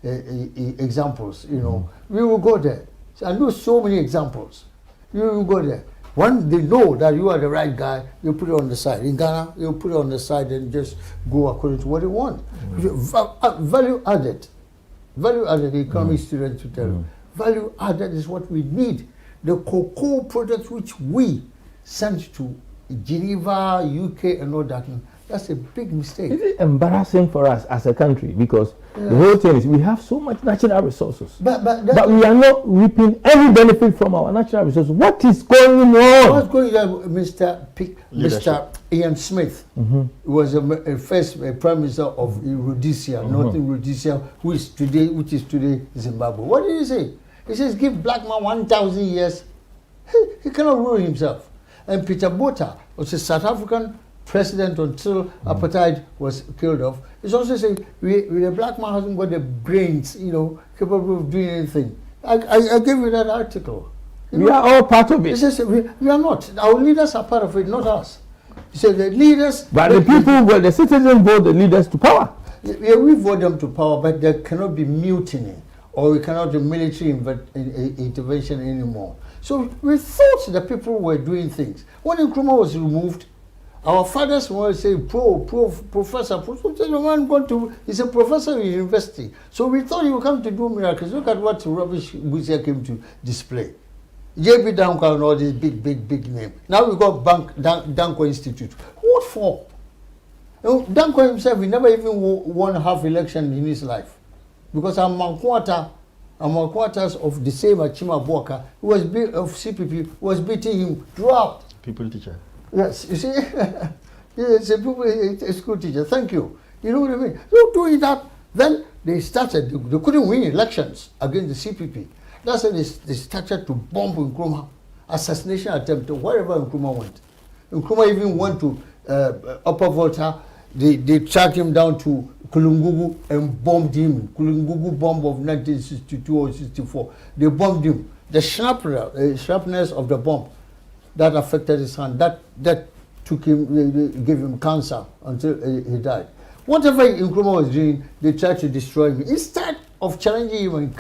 examples, you know. We will go there. So I know so many examples. You will go there. When they know that you are the right guy, you put it on the side. In Ghana, you put it on the side and just go according to what they want. Value added. Value added, the economic students will tell you. Value added is what we need. The cocoa products which we send to Geneva, UK and all that, that's a big mistake. It's embarrassing for us as a country because the whole thing is we have so much natural resources, but we are not reaping any benefit from our natural resources. What is going on? What's going on, Mr. Ian Smith, who was a first Prime Minister of Rhodesia, Northern Rhodesia, which is today Zimbabwe. What did he say? He says, give black man 1,000 years. He cannot rule himself. And Peter Botha was a South African president until apartheid was killed off. He's also saying, the black man hasn't got the brains, you know, capable of doing anything. I gave you that article. We are all part of it. He says, we are not. Our leaders are part of it, not us. He said, the leaders... But the people, the citizens vote the leaders to power. Yeah, we vote them to power, but there cannot be mutiny, or we cannot do military intervention anymore. So we thought the people were doing things. When Nkrumah was removed, our fathers were saying, professor, the man he's a professor in university. So we thought he would come to do miracles. Look at what rubbish Busia came to display. J.B. Danko and all this big name. Now we got Danko Institute. What for? Danko himself, he never even won half election in his life. Because Amankwata of the same Achima Boka, who was of CPP, was beating him throughout. People teacher. Yes, you see, it's a school teacher. Thank you. You know what I mean? So doing that, then they started. They couldn't win elections against the CPP. That's why they started to bomb Nkrumah, assassination attempt wherever Nkrumah went. Nkrumah even went to Upper Volta. They tracked him down to Kulungugu and bombed him. Kulungugu bomb of 1962 or 64. They bombed him. The sharpness of the bomb that affected his hand, that took him, gave him cancer until he died. Whatever Nkrumah was doing, they tried to destroy him. Instead of challenging him and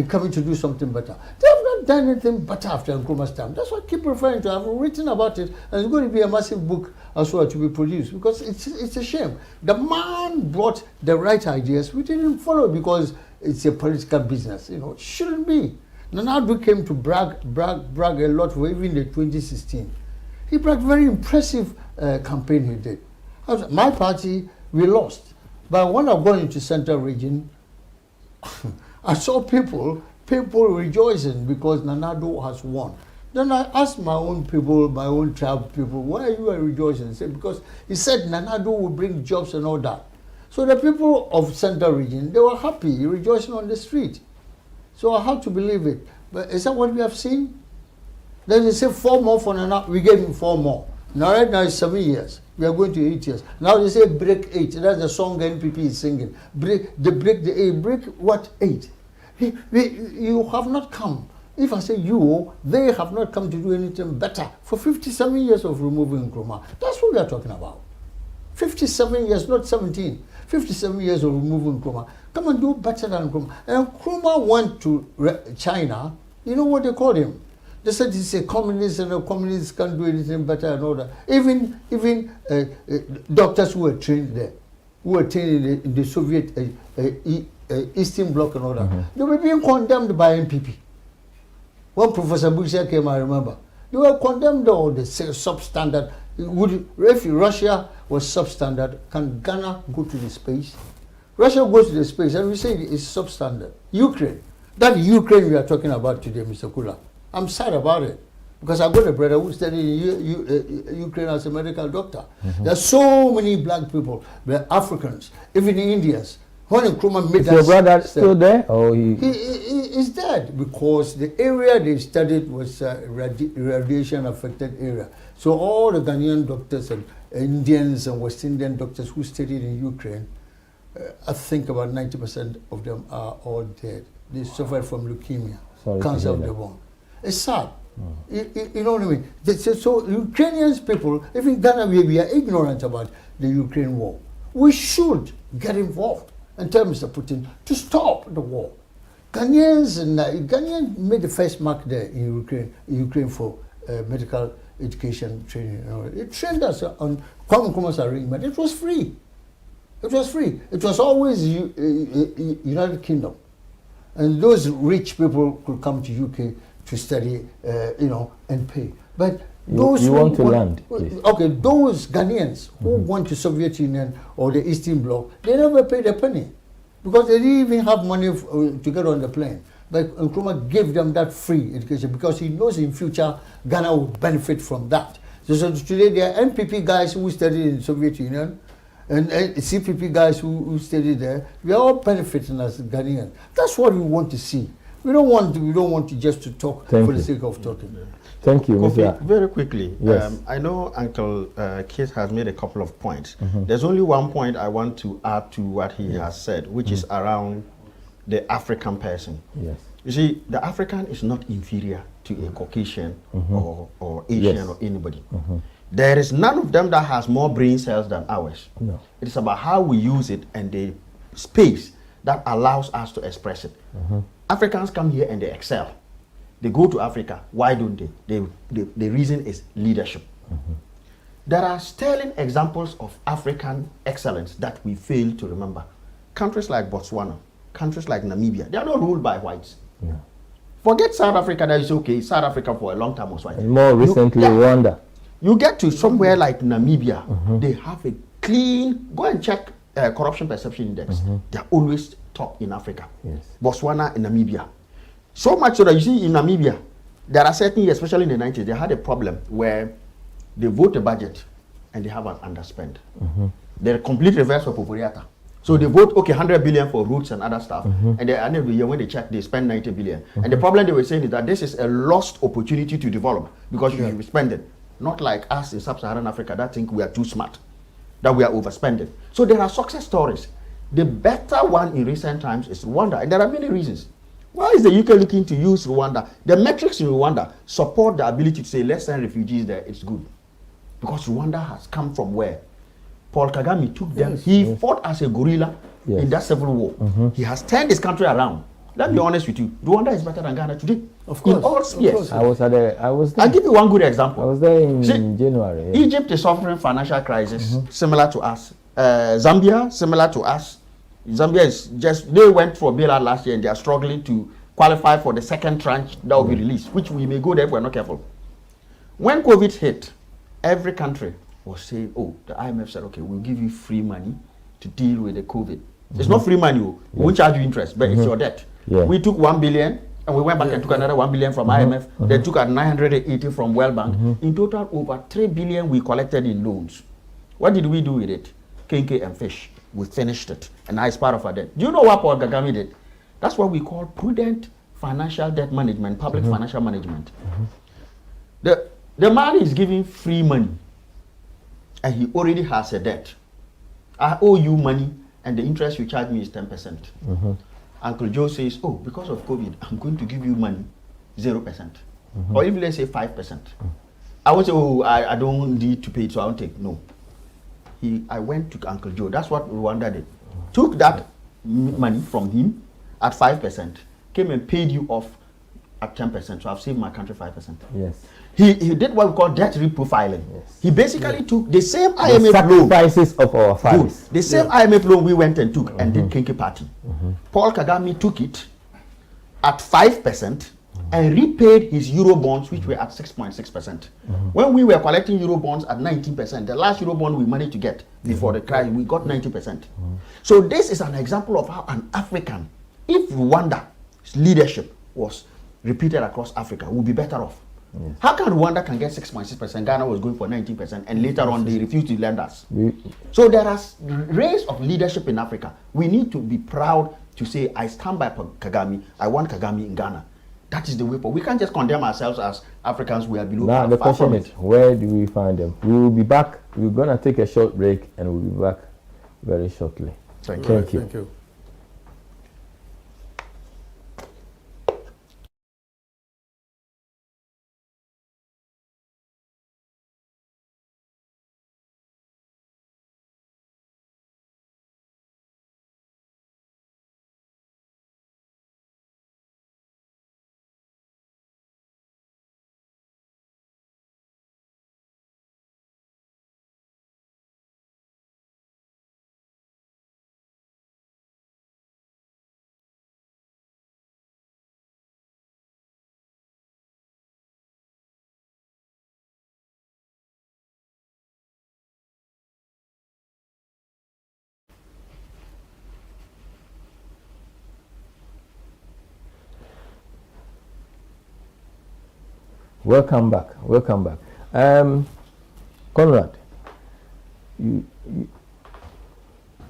coming to do something better. They have not done anything better after Nkrumah's time. That's why I keep referring to. I've written about it, and it's going to be a massive book as well to be produced, because it's a shame. The man brought the right ideas. We didn't follow because it's a political business. You know, it shouldn't be. Nana Addo came to brag a lot for even the 2016. He bragged very impressive campaign he did. My party, we lost. But when I got into Central Region, I saw people rejoicing because Nana Addo has won. Then I asked my own people, my own tribe people, why are you rejoicing? He said, because he said Nana Addo will bring jobs and all that. So the people of Central Region, they were happy, rejoicing on the street. So I have to believe it. But is that what we have seen? Then they say 4 more for Nana, we gave him 4 more. Now right now it's 7 years. We are going to 8 years. Now they say break 8. That's the song the NPP is singing. Break the 8. Break what 8? You have not come. If I say you, they have not come to do anything better for 57 years of removing Nkrumah. That's what we are talking about. 57 years, not 17. 57 years of removing Nkrumah. Come and do better than Nkrumah. And Nkrumah went to China. You know what they called him? They said he's a communist and a communist can't do anything better and all that. Even doctors who were trained there, who were trained in the Soviet Eastern Bloc and all that, they were being condemned by NPP. When Professor Busia came, I remember, they were condemned all the substandard. If Russia was substandard, can Ghana go to the space? Russia goes to the space, and we say it's substandard. Ukraine, that Ukraine we are talking about today, Mr. Kula, I'm sad about it. Because I got a brother who studied in Ukraine as a medical doctor. There are so many black people, Africans, even Indians. When Nkrumah made is your brother still there? Or he is dead because the area they studied was radiation affected area. So all the Ghanaian doctors and Indians and West Indian doctors who studied in Ukraine, I think about 90% of them are all dead. They suffered from leukemia, cancer of the bone. It's sad. You know what I mean? So Ukrainians people, even Ghana, we are ignorant about the Ukraine war. We should get involved in terms of Putin to stop the war. Ghanaians made the first mark there in Ukraine for medical education training. It trained us on Kwame Nkrumah's arrangement. It was free. It was free. It was always United Kingdom, and those rich people could come to UK to study, and pay. But those you want to land, please. Okay, those Ghanaians who went to Soviet Union or the Eastern Bloc, they never paid a penny because they didn't even have money to get on the plane. But Nkrumah gave them that free education because he knows in future Ghana will benefit from that. So today there are NPP guys who studied in Soviet Union and CPP guys who studied there. We are all benefiting as Ghanaians. That's what we want to see. We don't want to just to talk for the sake of talking. Thank you, Mr. Very quickly, yes. I know Uncle Keith has made a couple of points. There's only one point I want to add to what he has said, which is around the African person. Yes. You see, the African is not inferior to a Caucasian or Asian or anybody. There is none of them that has more brain cells than ours. No. It's about how we use it and the space that allows us to express it. Africans come here and they excel. They go to Africa. Why don't they? The reason is leadership. There are sterling examples of African excellence that we fail to remember. Countries like Botswana, countries like Namibia, they are not ruled by whites. Yeah. Forget South Africa, that is okay. South Africa for a long time was white. And more recently, Rwanda. You get to somewhere like Namibia, they have a clean, go and check corruption perception index. They are always top in Africa. Yes. Botswana and Namibia. So much so that you see in Namibia, there are certain years, especially in the 90s, they had a problem where they vote a budget and they have an underspend. They're a complete reverse of Popuriata. So they vote, 100 billion for roads and other stuff. And at the end of the year, when they check, they spend 90 billion. And the problem they were saying is that this is a lost opportunity to develop because you should be spending. Not like us in Sub-Saharan Africa that think we are too smart, that we are overspending. So there are success stories. The better one in recent times is Rwanda, and there are many reasons. Why is the UK looking to use Rwanda? The metrics in Rwanda support the ability to say, let's send refugees there, it's good. Because Rwanda has come from where? Paul Kagame took them, he fought as a guerrilla in that civil war. He has turned his country around. Let me be honest with you, Rwanda is better than Ghana today. Of course. In all spheres. I was there. I'll give you one good example. I was there in January. Yeah. Egypt is suffering financial crisis, similar to us. Zambia, similar to us. Zambia is they went for a bailout last year and they are struggling to qualify for the second tranche that will be released, which we may go there if we're not careful. When COVID hit, every country was saying, the IMF said, okay, we'll give you free money to deal with the COVID. It's not free money, we won't charge you interest, but it's your debt. Yeah. We took 1 billion and we went back and took another 1 billion from IMF. They took out 980 from World Bank. In total, over 3 billion we collected in loans. What did we do with it? Kenke and fish. We finished it, and now it's part of our debt. Do you know what Paul Kagame did? That's what we call prudent financial debt management, public financial management. The man is giving free money, and he already has a debt. I owe you money, and the interest you charge me is 10%. Uncle Joe says, because of COVID, I'm going to give you money, 0%. Or even let's say 5%. I would say, I don't need to pay it, so I won't take. No. I went to Uncle Joe. That's what Rwanda did. Took that money from him at 5%, came and paid you off at 10%. So I've saved my country 5%. Yes. He did what we call debt reprofiling. Yes. He basically took the same the IMF loan. Sacrifices of our fathers. The same IMF loan we went and took and did Kenke Party. Paul Kagame took it at 5%, and repaid his euro bonds, which were at 6.6%. When we were collecting euro bonds at 19%, the last euro bond we managed to get before the crisis, we got 90%. So this is an example of how an African, if Rwanda's leadership was repeated across Africa, would be better off. Yes. How can Rwanda can get 6.6%? Ghana was going for 19%, and later on they refused to lend us. So there are rays of leadership in Africa. We need to be proud to say, I stand by Kagame. I want Kagame in Ghana. That is the way forward. We can't just condemn ourselves as Africans. We are below. Now the question is, where do we find them? We will be back. We're gonna take a short break, and we'll be back very shortly. Thank you. Thank you. Welcome back. Welcome back. Conrad, the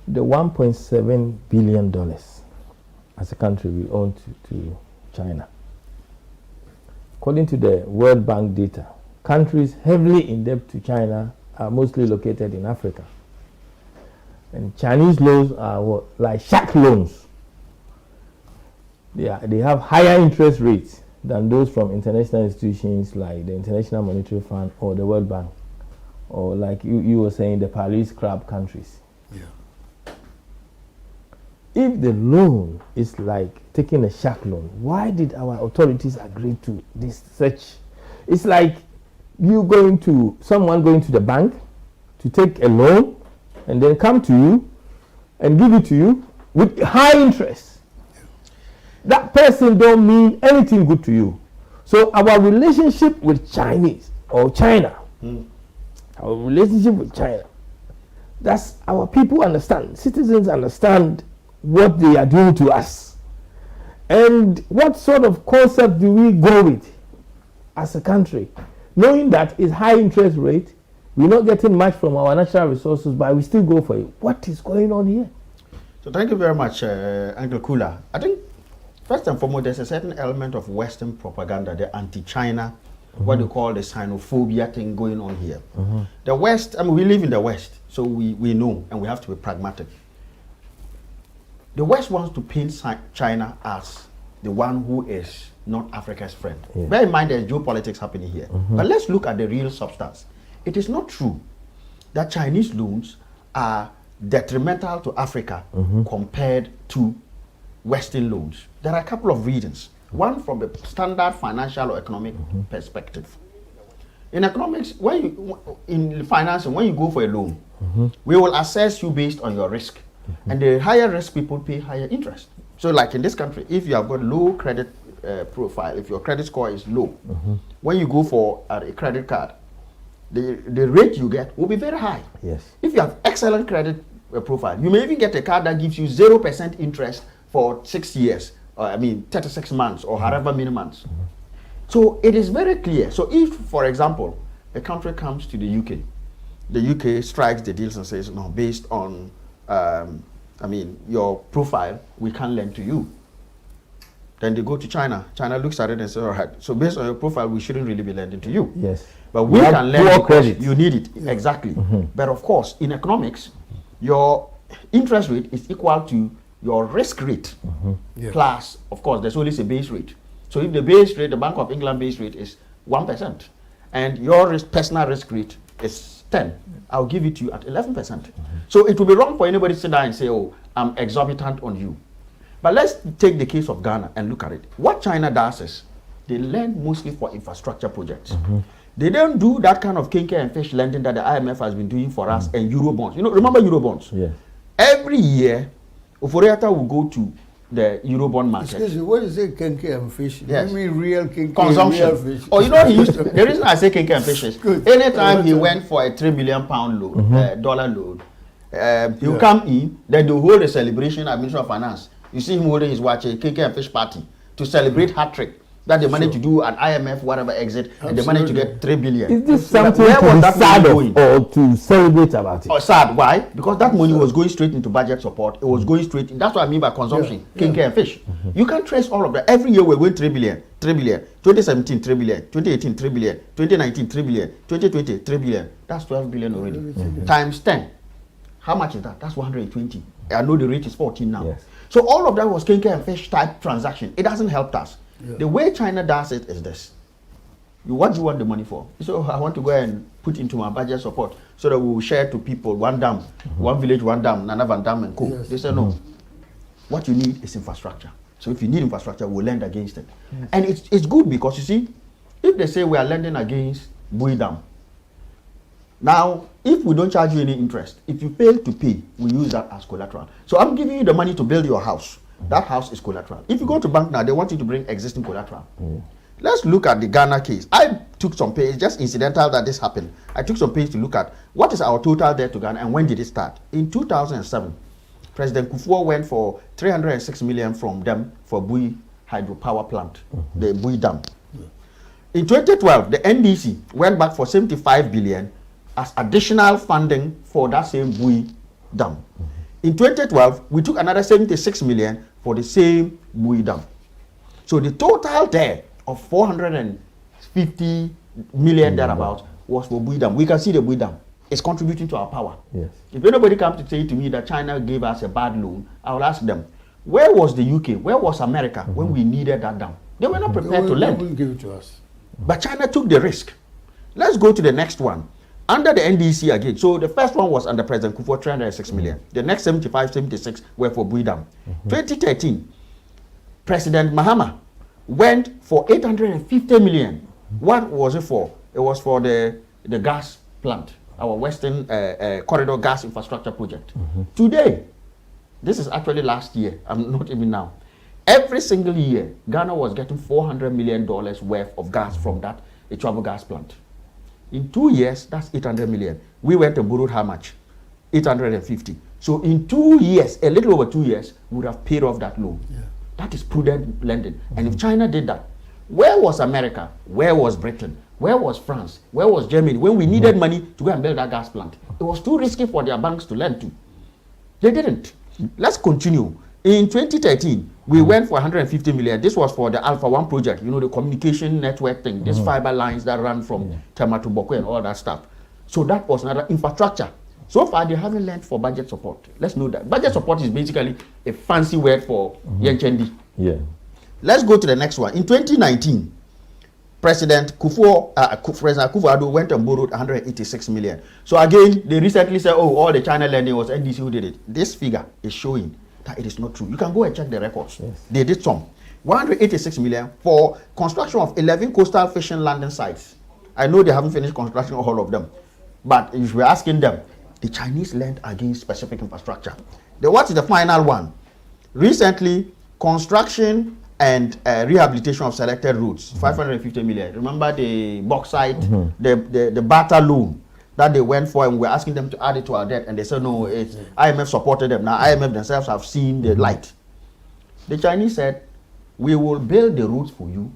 $1.7 billion as a country we owe to China. According to the World Bank data, countries heavily in debt to China are mostly located in Africa. And Chinese loans are what? Like shark loans. They have higher interest rates than those from international institutions like the International Monetary Fund or the World Bank, or like you were saying, the Paris Club countries. Yeah. If the loan is like taking a shark loan, why did our authorities agree to this such? It's like someone going to the bank to take a loan and then come to you and give it to you with high interest. That person don't mean anything good to you. So our relationship with Chinese or China, our relationship with China, that's our people understand. Citizens understand what they are doing to us. And what sort of concept do we go with as a country? Knowing that it's high interest rate, we're not getting much from our natural resources, but we still go for it. What is going on here? So thank you very much, Uncle Kula. I think first and foremost, there's a certain element of Western propaganda, the anti-China, what they call the xenophobia thing going on here. The West, we live in the West, so we know, and we have to be pragmatic. The West wants to paint China as the one who is not Africa's friend. Yeah. Bear in mind there's geopolitics happening here. But let's look at the real substance. It is not true that Chinese loans are detrimental to Africa compared to Western loans. There are a couple of reasons. One, from the standard financial or economic perspective. In economics, in financing, when you go for a loan, we will assess you based on your risk. And the higher risk people pay higher interest. So like in this country, if you have got low credit profile, if your credit score is low, when you go for a credit card, the rate you get will be very high. Yes. If you have excellent credit profile, you may even get a card that gives you 0% interest for 6 years, 36 months or however many months. So it is very clear. So if, for example, a country comes to the UK strikes the deals and says, no, based on your profile, we can't lend to you. Then they go to China. China looks at it and says, all right, so based on your profile, we shouldn't really be lending to you. Yes. But we can lend because credit. You need it. Yeah. Exactly. But of course, in economics, your interest rate is equal to your risk rate plus, of course, there's always a base rate. So if the base rate, the Bank of England base rate is 1%, and your personal risk rate is 10, I'll give it to you at 11%. So it would be wrong for anybody to sit down and say, oh, I'm exorbitant on you. But let's take the case of Ghana and look at it. What China does is they lend mostly for infrastructure projects. They don't do that kind of kinker and fish lending that the IMF has been doing for us and Eurobonds. Remember Eurobonds? Yes. Every year, Oforiatta will go to the Eurobond market. Excuse me, what is it, kenke and fish? Yes. You mean real kenke, Consumption. real fish? Oh, you know, he used to, the reason I say kenke and fish is Good. anytime he went for a £3 billion loan, dollar loan, he'll come in, then they'll hold a celebration at Ministry of Finance. You see him holding his watch, a kenke and fish party, to celebrate hat-trick. That they managed to do an IMF, whatever exit, and they managed to get 3 billion. Is this something Where to was be that sad money of going? or to celebrate about it? Oh, sad. Why? Because that money was going straight into budget support. It was going straight. That's what I mean by consumption. Kenke and fish. You can trace all of that. Every year we're going 3 billion, 3 billion. 2017, 3 billion. 2018, 3 billion. 2019, 3 billion. 2020, 3 billion. That's 12 billion already. Times 10. How much is that? That's 120. I know the rate is 14 now. Yes. So all of that was kenke and fish type transaction. It hasn't helped us. Yeah. The way China does it is this. What do you want the money for? So I want to go and put into my budget support so that we will share to people one dam, one village, one dam, Nana Van Dam and co. Yes. They say no. What you need is infrastructure. So if you need infrastructure, we'll lend against it. And it's good because you see, if they say we are lending against Bui Dam, now if we don't charge you any interest, if you fail to pay, we use that as collateral. So I'm giving you the money to build your house. That house is collateral. If you go to bank now, they want you to bring existing collateral. Let's look at the Ghana case. I took some pains, just incidental that this happened. I took some pains to look at what is our total debt to Ghana and when did it start. In 2007, President Kufuor went for 306 million from them for Bui hydropower plant, the Bui Dam. In 2012, the NDC went back for 75 billion as additional funding for that same Bui Dam. In 2012, we took another 76 million for the same Bui Dam. So the total there of 450 million thereabouts was for Bui Dam. We can see the Bui Dam is contributing to our power. Yes. If anybody comes to say to me that China gave us a bad loan, I will ask them, where was the UK, where was America when we needed that dam? They were not prepared to lend. They wouldn't give it to us. But China took the risk. Let's go to the next one. Under the NDC again, so the first one was under President Kufuor, 306 million. The next 75, 76 were for Bui Dam. 2013, President Mahama went for 850 million. What was it for? It was for the gas plant, our Western Corridor gas infrastructure project. Today, this is actually last year, I'm not even now. Every single year, Ghana was getting $400 million worth of gas from that travel gas plant. In 2 years, that's 800 million. We went and borrowed how much? 850. So in 2 years, a little over 2 years, we would have paid off that loan. Yeah. That is prudent lending. And if China did that, where was America? Where was Britain? Where was France? Where was Germany? When we needed money to go and build that gas plant, it was too risky for their banks to lend to. They didn't. Let's continue. In 2013, we went for 150 million. This was for the Alpha 1 project, you know, the communication network thing, these fiber lines that run from Tema to Boko and all that stuff. So that was another infrastructure. So far, they haven't lent for budget support. Let's know that. Budget support is basically a fancy word for Yenchendi. Yeah. Let's go to the next one. In 2019, President Kufuor went and borrowed 186 million. So again, they recently said, oh, all the China lending was NDC who did it. This figure is showing that it is not true. You can go and check the records. Yes. They did some. 186 million for construction of 11 coastal fishing landing sites. I know they haven't finished construction of all of them. But if we're asking them, the Chinese lent against specific infrastructure. What is the final one? Recently, construction and rehabilitation of selected routes, 550 million. Remember the bauxite, the barter loan that they went for, and we're asking them to add it to our debt, and they said no, it's IMF supported them. Now IMF themselves have seen the light. The Chinese said, we will build the routes for you.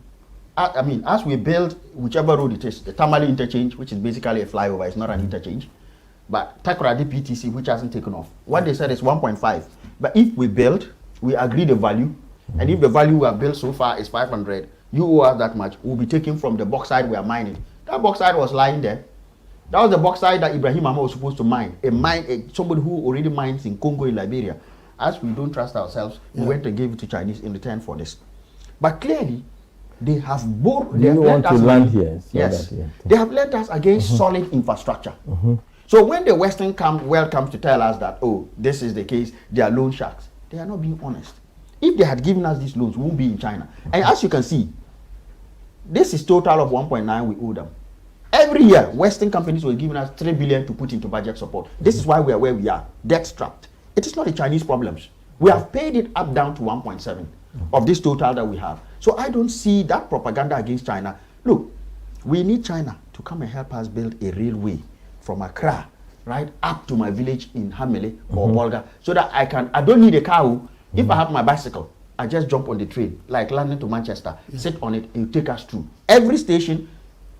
I mean, as we build whichever road it is, the Tamale interchange, which is basically a flyover, it's not an interchange, but Takoradi PTC, which hasn't taken off. What they said is 1.5. But if we build, we agree the value, and if the value we have built so far is 500, you owe us that much, we'll be taking from the bauxite we are mining. That bauxite was lying there. That was the bauxite that Ibrahim Ahmed was supposed to mine. Somebody who already mines in Congo, in Liberia. As we don't trust ourselves, we went and gave it to Chinese in return for this. But clearly, they have both. Do you want to land here? Yes, they have lent us against solid infrastructure. So when the Western world comes to tell us that, oh, this is the case, they are loan sharks, they are not being honest. If they had given us these loans, we won't be in China. And as you can see, this is total of 1.9 we owe them. Every year, Western companies were giving us 3 billion to put into budget support. This is why we are where we are, debt strapped. It is not the Chinese problems. We have paid it up down to 1.7 of this total that we have. So I don't see that propaganda against China. Look, we need China to come and help us build a railway from Accra right up to my village in Hamele or Bolga, so that I don't need a car. If I have my bicycle, I just jump on the train, like London to Manchester, sit on it, it will take us through. Every station,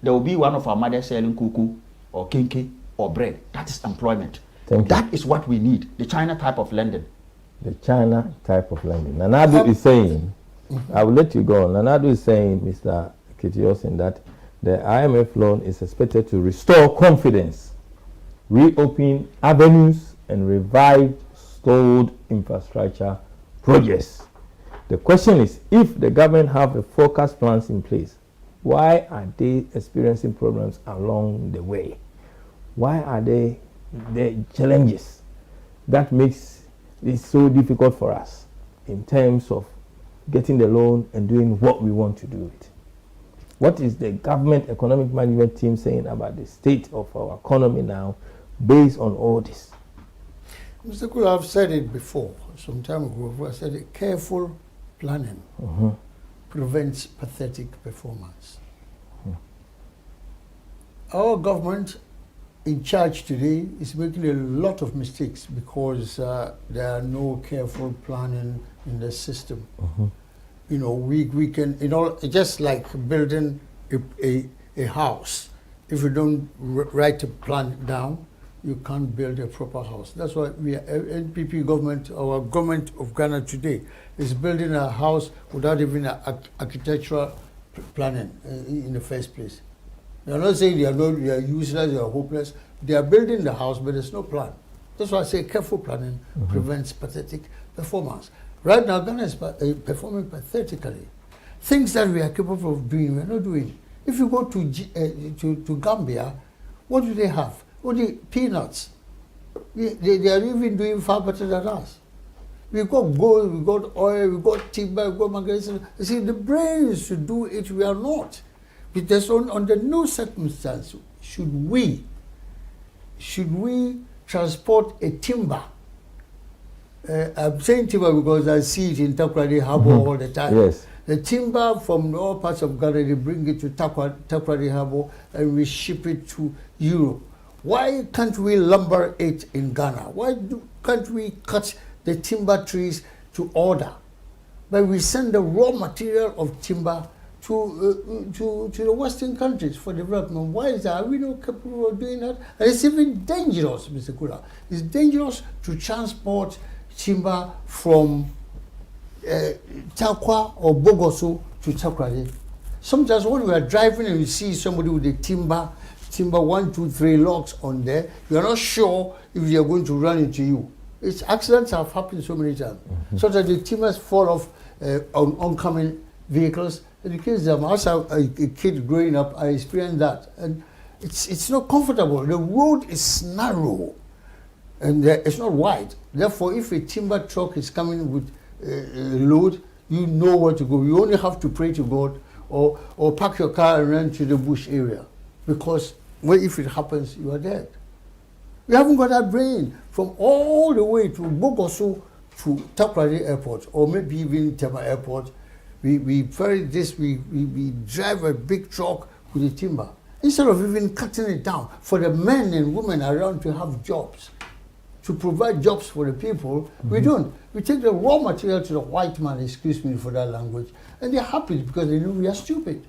there will be one of our mothers selling kuku or kinky or bread. That is employment. That is what we need, the China type of lending. The China type of lending. Nanado is saying, I will let you go on. Nanado is saying, Mr. Kitiosin, that the IMF loan is expected to restore confidence, reopen avenues, and revive stalled infrastructure projects. The question is, if the government have the forecast plans in place, why are they experiencing problems along the way? Why are they the challenges that makes it so difficult for us in terms of getting the loan and doing what we want to do with it? What is the government economic management team saying about the state of our economy now based on all this? Mr. Kula, I've said it before, some time ago. I said it, careful planning prevents pathetic performance. Our government in charge today is making a lot of mistakes because there are no careful planning in the system. You know, we can, you know, just like building a house. If you don't write a plan down, you can't build a proper house. That's why we are, NPP government, our government of Ghana today, is building a house without even architectural planning in the first place. They are not saying they are useless, they are hopeless. They are building the house, but there's no plan. That's why I say careful planning prevents pathetic performance. Right now, Ghana is performing pathetically. Things that we are capable of doing, we are not doing. If you go to Gambia, what do they have? Only peanuts. They are even doing far better than us. We got gold, we got oil, we got timber, we got manganese. You see, the brains to do it, we are not. Because under no circumstance should we transport a timber. I'm saying timber because I see it in Takoradi Harbour all the time. Yes. The timber from all parts of Ghana, they bring it to Takoradi Harbour and we ship it to Europe. Why can't we lumber it in Ghana? Why can't we cut the timber trees to order? But we send the raw material of timber to the Western countries for development. Why is that? Are we not capable of doing that? And it's even dangerous, Mr. Kula. It's dangerous to transport timber from Takwa or Bogoso to Takoradi. Sometimes when we are driving and we see somebody with a timber 1, 2, 3 logs on there, you are not sure if they are going to run into you. Accidents have happened so many times. So that the timbers fall off on oncoming vehicles. And it kills them. As a kid growing up, I experienced that. And it's not comfortable. The road is narrow and it's not wide. Therefore, if a timber truck is coming with a load, you know where to go. You only have to pray to God or park your car and run to the bush area. Because if it happens, you are dead. We haven't got that brain from all the way to Bogoso to Takoradi Airport, or maybe even Tema Airport. We ferry this, we drive a big truck with the timber. Instead of even cutting it down for the men and women around to have jobs, to provide jobs for the people, we don't. We take the raw material to the white man, excuse me for that language, and they're happy because they know we are stupid.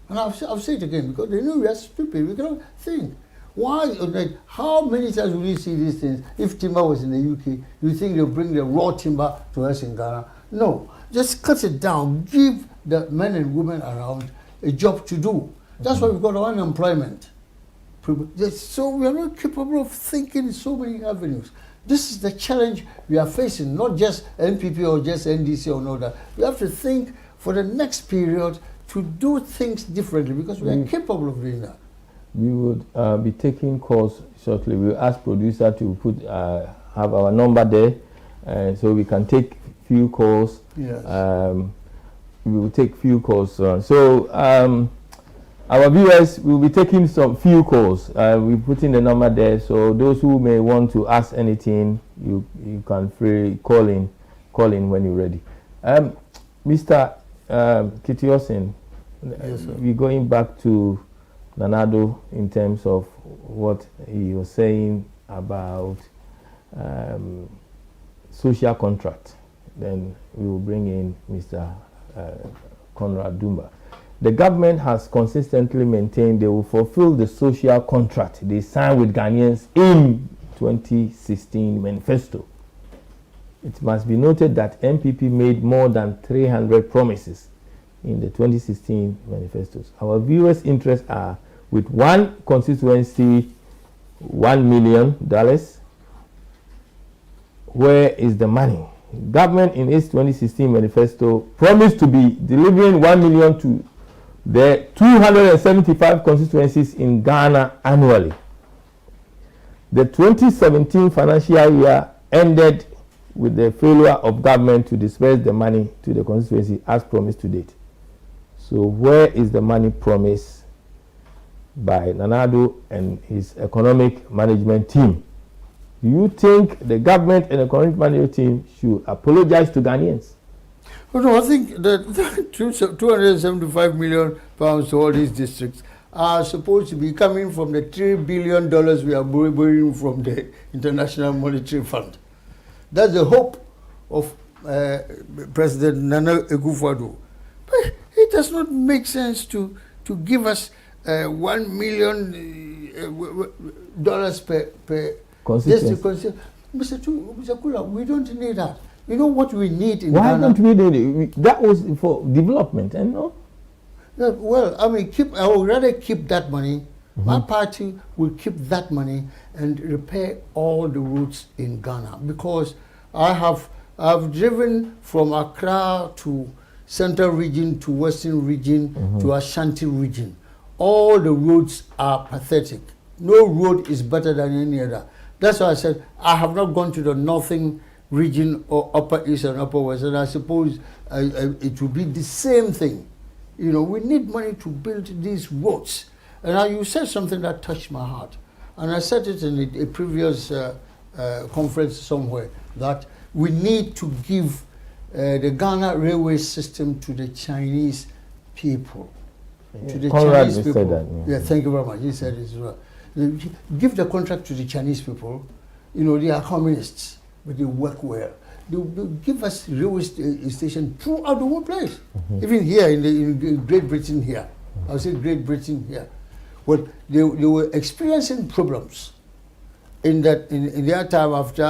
And I'll say it again, because they know we are stupid. We cannot think. Why? Like, how many times will you see these things? If timber was in the UK, you think they'll bring the raw timber to us in Ghana? No. Just cut it down. Give the men and women around a job to do. That's why we've got unemployment. So we are not capable of thinking in so many avenues. This is the challenge we are facing, not just NPP or just NDC or no that. We have to think for the next period to do things differently because we are capable of doing that. We would be taking calls shortly. We'll ask producer to have our number there so we can take few calls. Yes. We will take few calls. Our viewers will be taking some few calls. We're putting the number there, so those who may want to ask anything, you can free call in call in when you're ready. Mr. Kitiosin, Yes, sir. we're going back to Nana Addo in terms of what he was saying about social contract. Then we will bring in Mr. Conrad Dumba. The government has consistently maintained they will fulfill the social contract they signed with Ghanaians in 2016 manifesto. It must be noted that NPP made more than 300 promises in the 2016 manifestos. Our viewers' interests are with one constituency, $1 million. Where is the money? Government in its 2016 manifesto promised to be delivering 1 million to the 275 constituencies in Ghana annually. The 2017 financial year ended with the failure of government to disperse the money to the constituency as promised to date. So where is the money promised by Nana Addo and his economic management team? Do you think the government and economic management team should apologize to Ghanaians? Well, no, I think that 275 million pounds to all these districts are supposed to be coming from the $3 billion we are borrowing from the International Monetary Fund. That's the hope of President Nana Akufo-Addo. But it does not make sense to give us $1 million per Constituency. Mr. Kula, we don't need that. You know what we need in Why Ghana? don't we do it? That was for development, and no? Yeah, well, I mean, I would rather keep that money. My party will keep that money and repair all the roads in Ghana, because I've driven from Accra to Central Region to Western Region to Ashanti Region. All the roads are pathetic. No road is better than any other. That's why I said I have not gone to the Northern Region or Upper East and Upper West, and I suppose it will be the same thing. You know, we need money to build these roads. And now you said something that touched my heart. And I said it in a previous conference somewhere, that we need to give the Ghana railway system to the Chinese people. Yeah. To the Conrad Chinese said people. that, yeah. Thank you very much. He said it as well. Give the contract to the Chinese people. You know, they are communists, but they work well. They give us railway station throughout the whole place. Even here in Great Britain here. I would say Great Britain here. Well, they were experiencing problems in their time after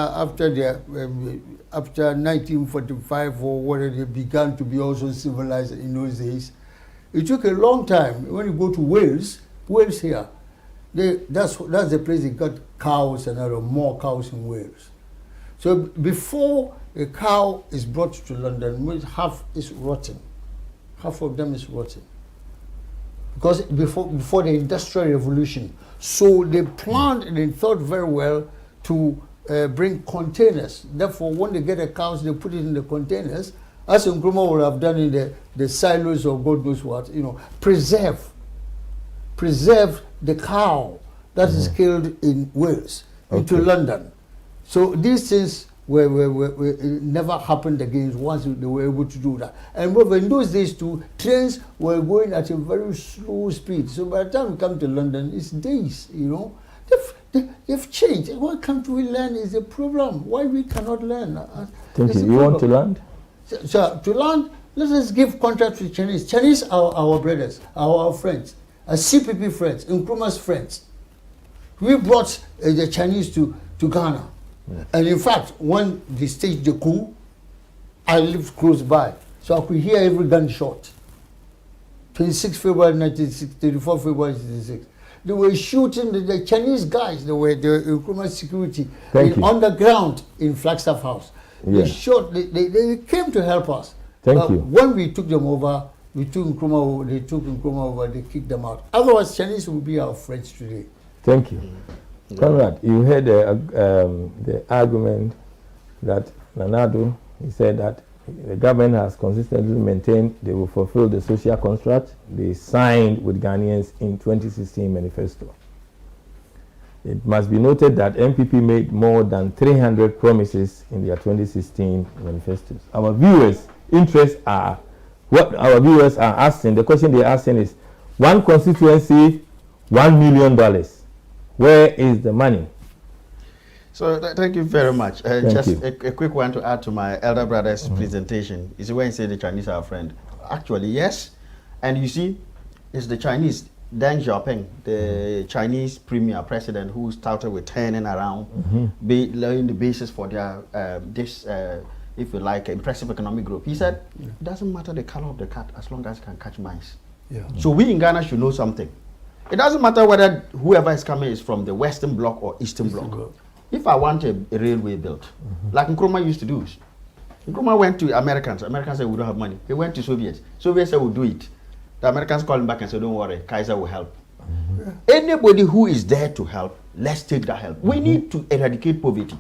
1945 or whatever, they began to be also civilized in those days. It took a long time. When you go to Wales here, that's the place they got cows and there are more cows in Wales. So before a cow is brought to London, half is rotten. Half of them is rotten. Because before the Industrial Revolution, so they planned and they thought very well to bring containers. Therefore, when they get the cows, they put it in the containers, as Nkrumah would have done in the silos or God knows what. You know, preserve the cow that is killed in Wales into London. So these things were never happened again once they were able to do that. And in those days too, trains were going at a very slow speed. So by the time we come to London, it's days, you know. They've changed. Why can't we learn is a problem. Why we cannot learn? Thank you. You want to learn? So to learn, let us give contract to the Chinese. Chinese are our brothers, our friends, our CPP friends, Nkrumah's friends. We brought the Chinese to Ghana. Yeah. And in fact, when they staged the coup, I lived close by, so I could hear every gunshot. 26 February 1966, 34 February 1966. They were shooting the Chinese guys. They were the Nkrumah security underground in Flagstaff House. Yeah. They shot. They came to help us. Thank you. When we took them over, they took Nkrumah over. They kicked them out. Otherwise, Chinese would be our friends today. Thank you. Conrad, you heard the argument that Nana Addo, he said that the government has consistently maintained they will fulfill the social contract they signed with Ghanaians in 2016 manifesto. It must be noted that MPP made more than 300 promises in their 2016 manifestos. Our viewers' interests are, what our viewers are asking, the question they're asking is, one constituency, $1 million. Where is the money? So thank you very much. Just you. a quick one to add to my elder brother's presentation. You see, when you say the Chinese are our friend, actually, yes. And you see, it's the Chinese, Deng Xiaoping, the Chinese premier president who started with turning around, laying the basis for their, if you like, impressive economic growth. He said, it doesn't matter the color of the cat as long as it can catch mice. Yeah. So we in Ghana should know something. It doesn't matter whether whoever is coming is from the Western Bloc or Eastern Bloc. If I want a railway built, like Nkrumah used to do, Nkrumah went to Americans. Americans said, we don't have money. He went to Soviets. Soviets said, we'll do it. The Americans called him back and said, don't worry, Kaiser will help. Anybody who is there to help, let's take that help. We need to eradicate poverty.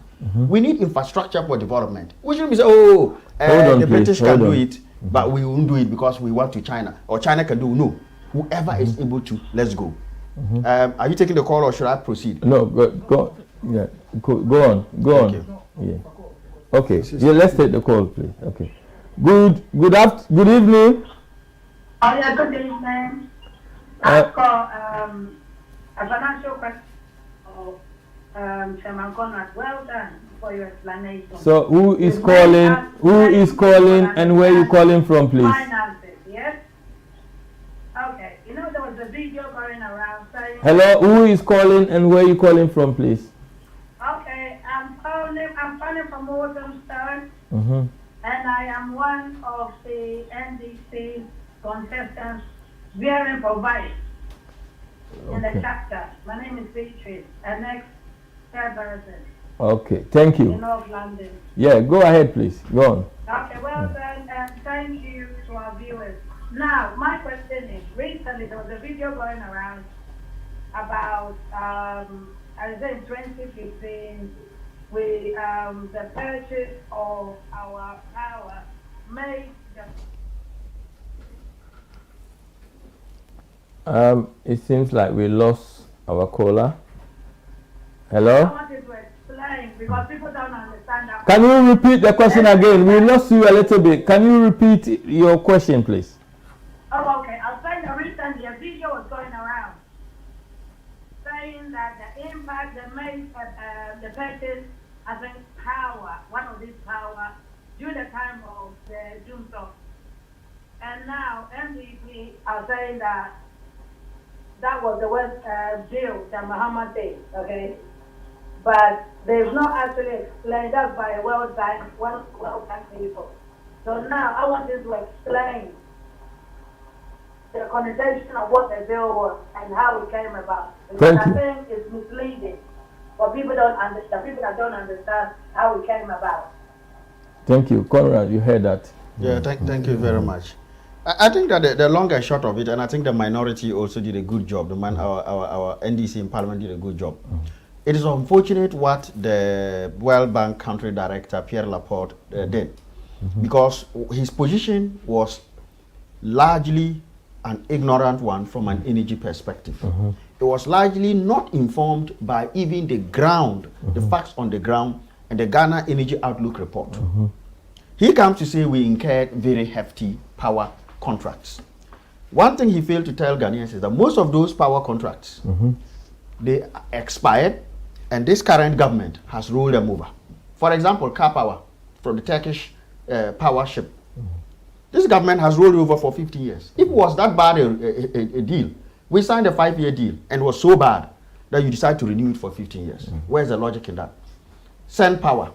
We need infrastructure for development. We shouldn't be saying, oh, the British can do it, but we won't do it because we want to China. Or China can do. No. Whoever is able to, let's go. Are you taking the call or should I proceed? No, go. Yeah, go on. Thank you. Yeah. Okay. Yeah, let's take the call, please. Okay. Good evening. Oh yeah, good evening. I've got a financial question of Chairman Conrad. Well done for your explanation. So who is calling? Who is calling and where you calling from, please? Finances, yes? Okay. You know there was a video going around saying... Hello, who is calling and where you calling from, please? Okay, I'm calling from Walthamstow, and I am one of the NDC contestants bearing for vice in the chapter. My name is Beatrice, an ex-chairperson. Okay, thank you. In North London. Yeah, go ahead, please. Go on. Okay, well done, and thank you to our viewers. Now, my question is, recently there was a video going around about, I say in 2015, the purchase of our power made the... It seems like we lost our caller. Hello? I wanted to explain because people don't understand that. Can you repeat the question again? We lost you a little bit. Can you repeat your question, please? Oh, okay. I was saying that recently a video was going around saying that the impact the purchase, I think, power, one of these power, during the time of the Doomsday. And now MPP are saying that that was the worst deal that Muhammad did, okay? But they've not actually explained that by a World Bank people. So now I want you to explain the connotation of what the bill was and how it came about. Because I think it's misleading for people that don't understand how it came about. Thank you. Conrad, you heard that. Yeah, thank you very much. I think that the long and short of it, and I think the minority also did a good job. Our NDC in Parliament did a good job. It is unfortunate what the World Bank country director, Pierre Laporte, did. Because his position was largely an ignorant one from an energy perspective. It was largely not informed by even the ground, the facts on the ground, and the Ghana Energy Outlook report. He comes to say we incurred very hefty power contracts. One thing he failed to tell Ghanaians is that most of those power contracts, they expired, and this current government has rolled them over. For example, Car Power from the Turkish power ship. This government has rolled over for 50 years. If it was that bad a deal, we signed a 5-year deal and it was so bad that you decide to renew it for 15 years. Where's the logic in that? Send Power,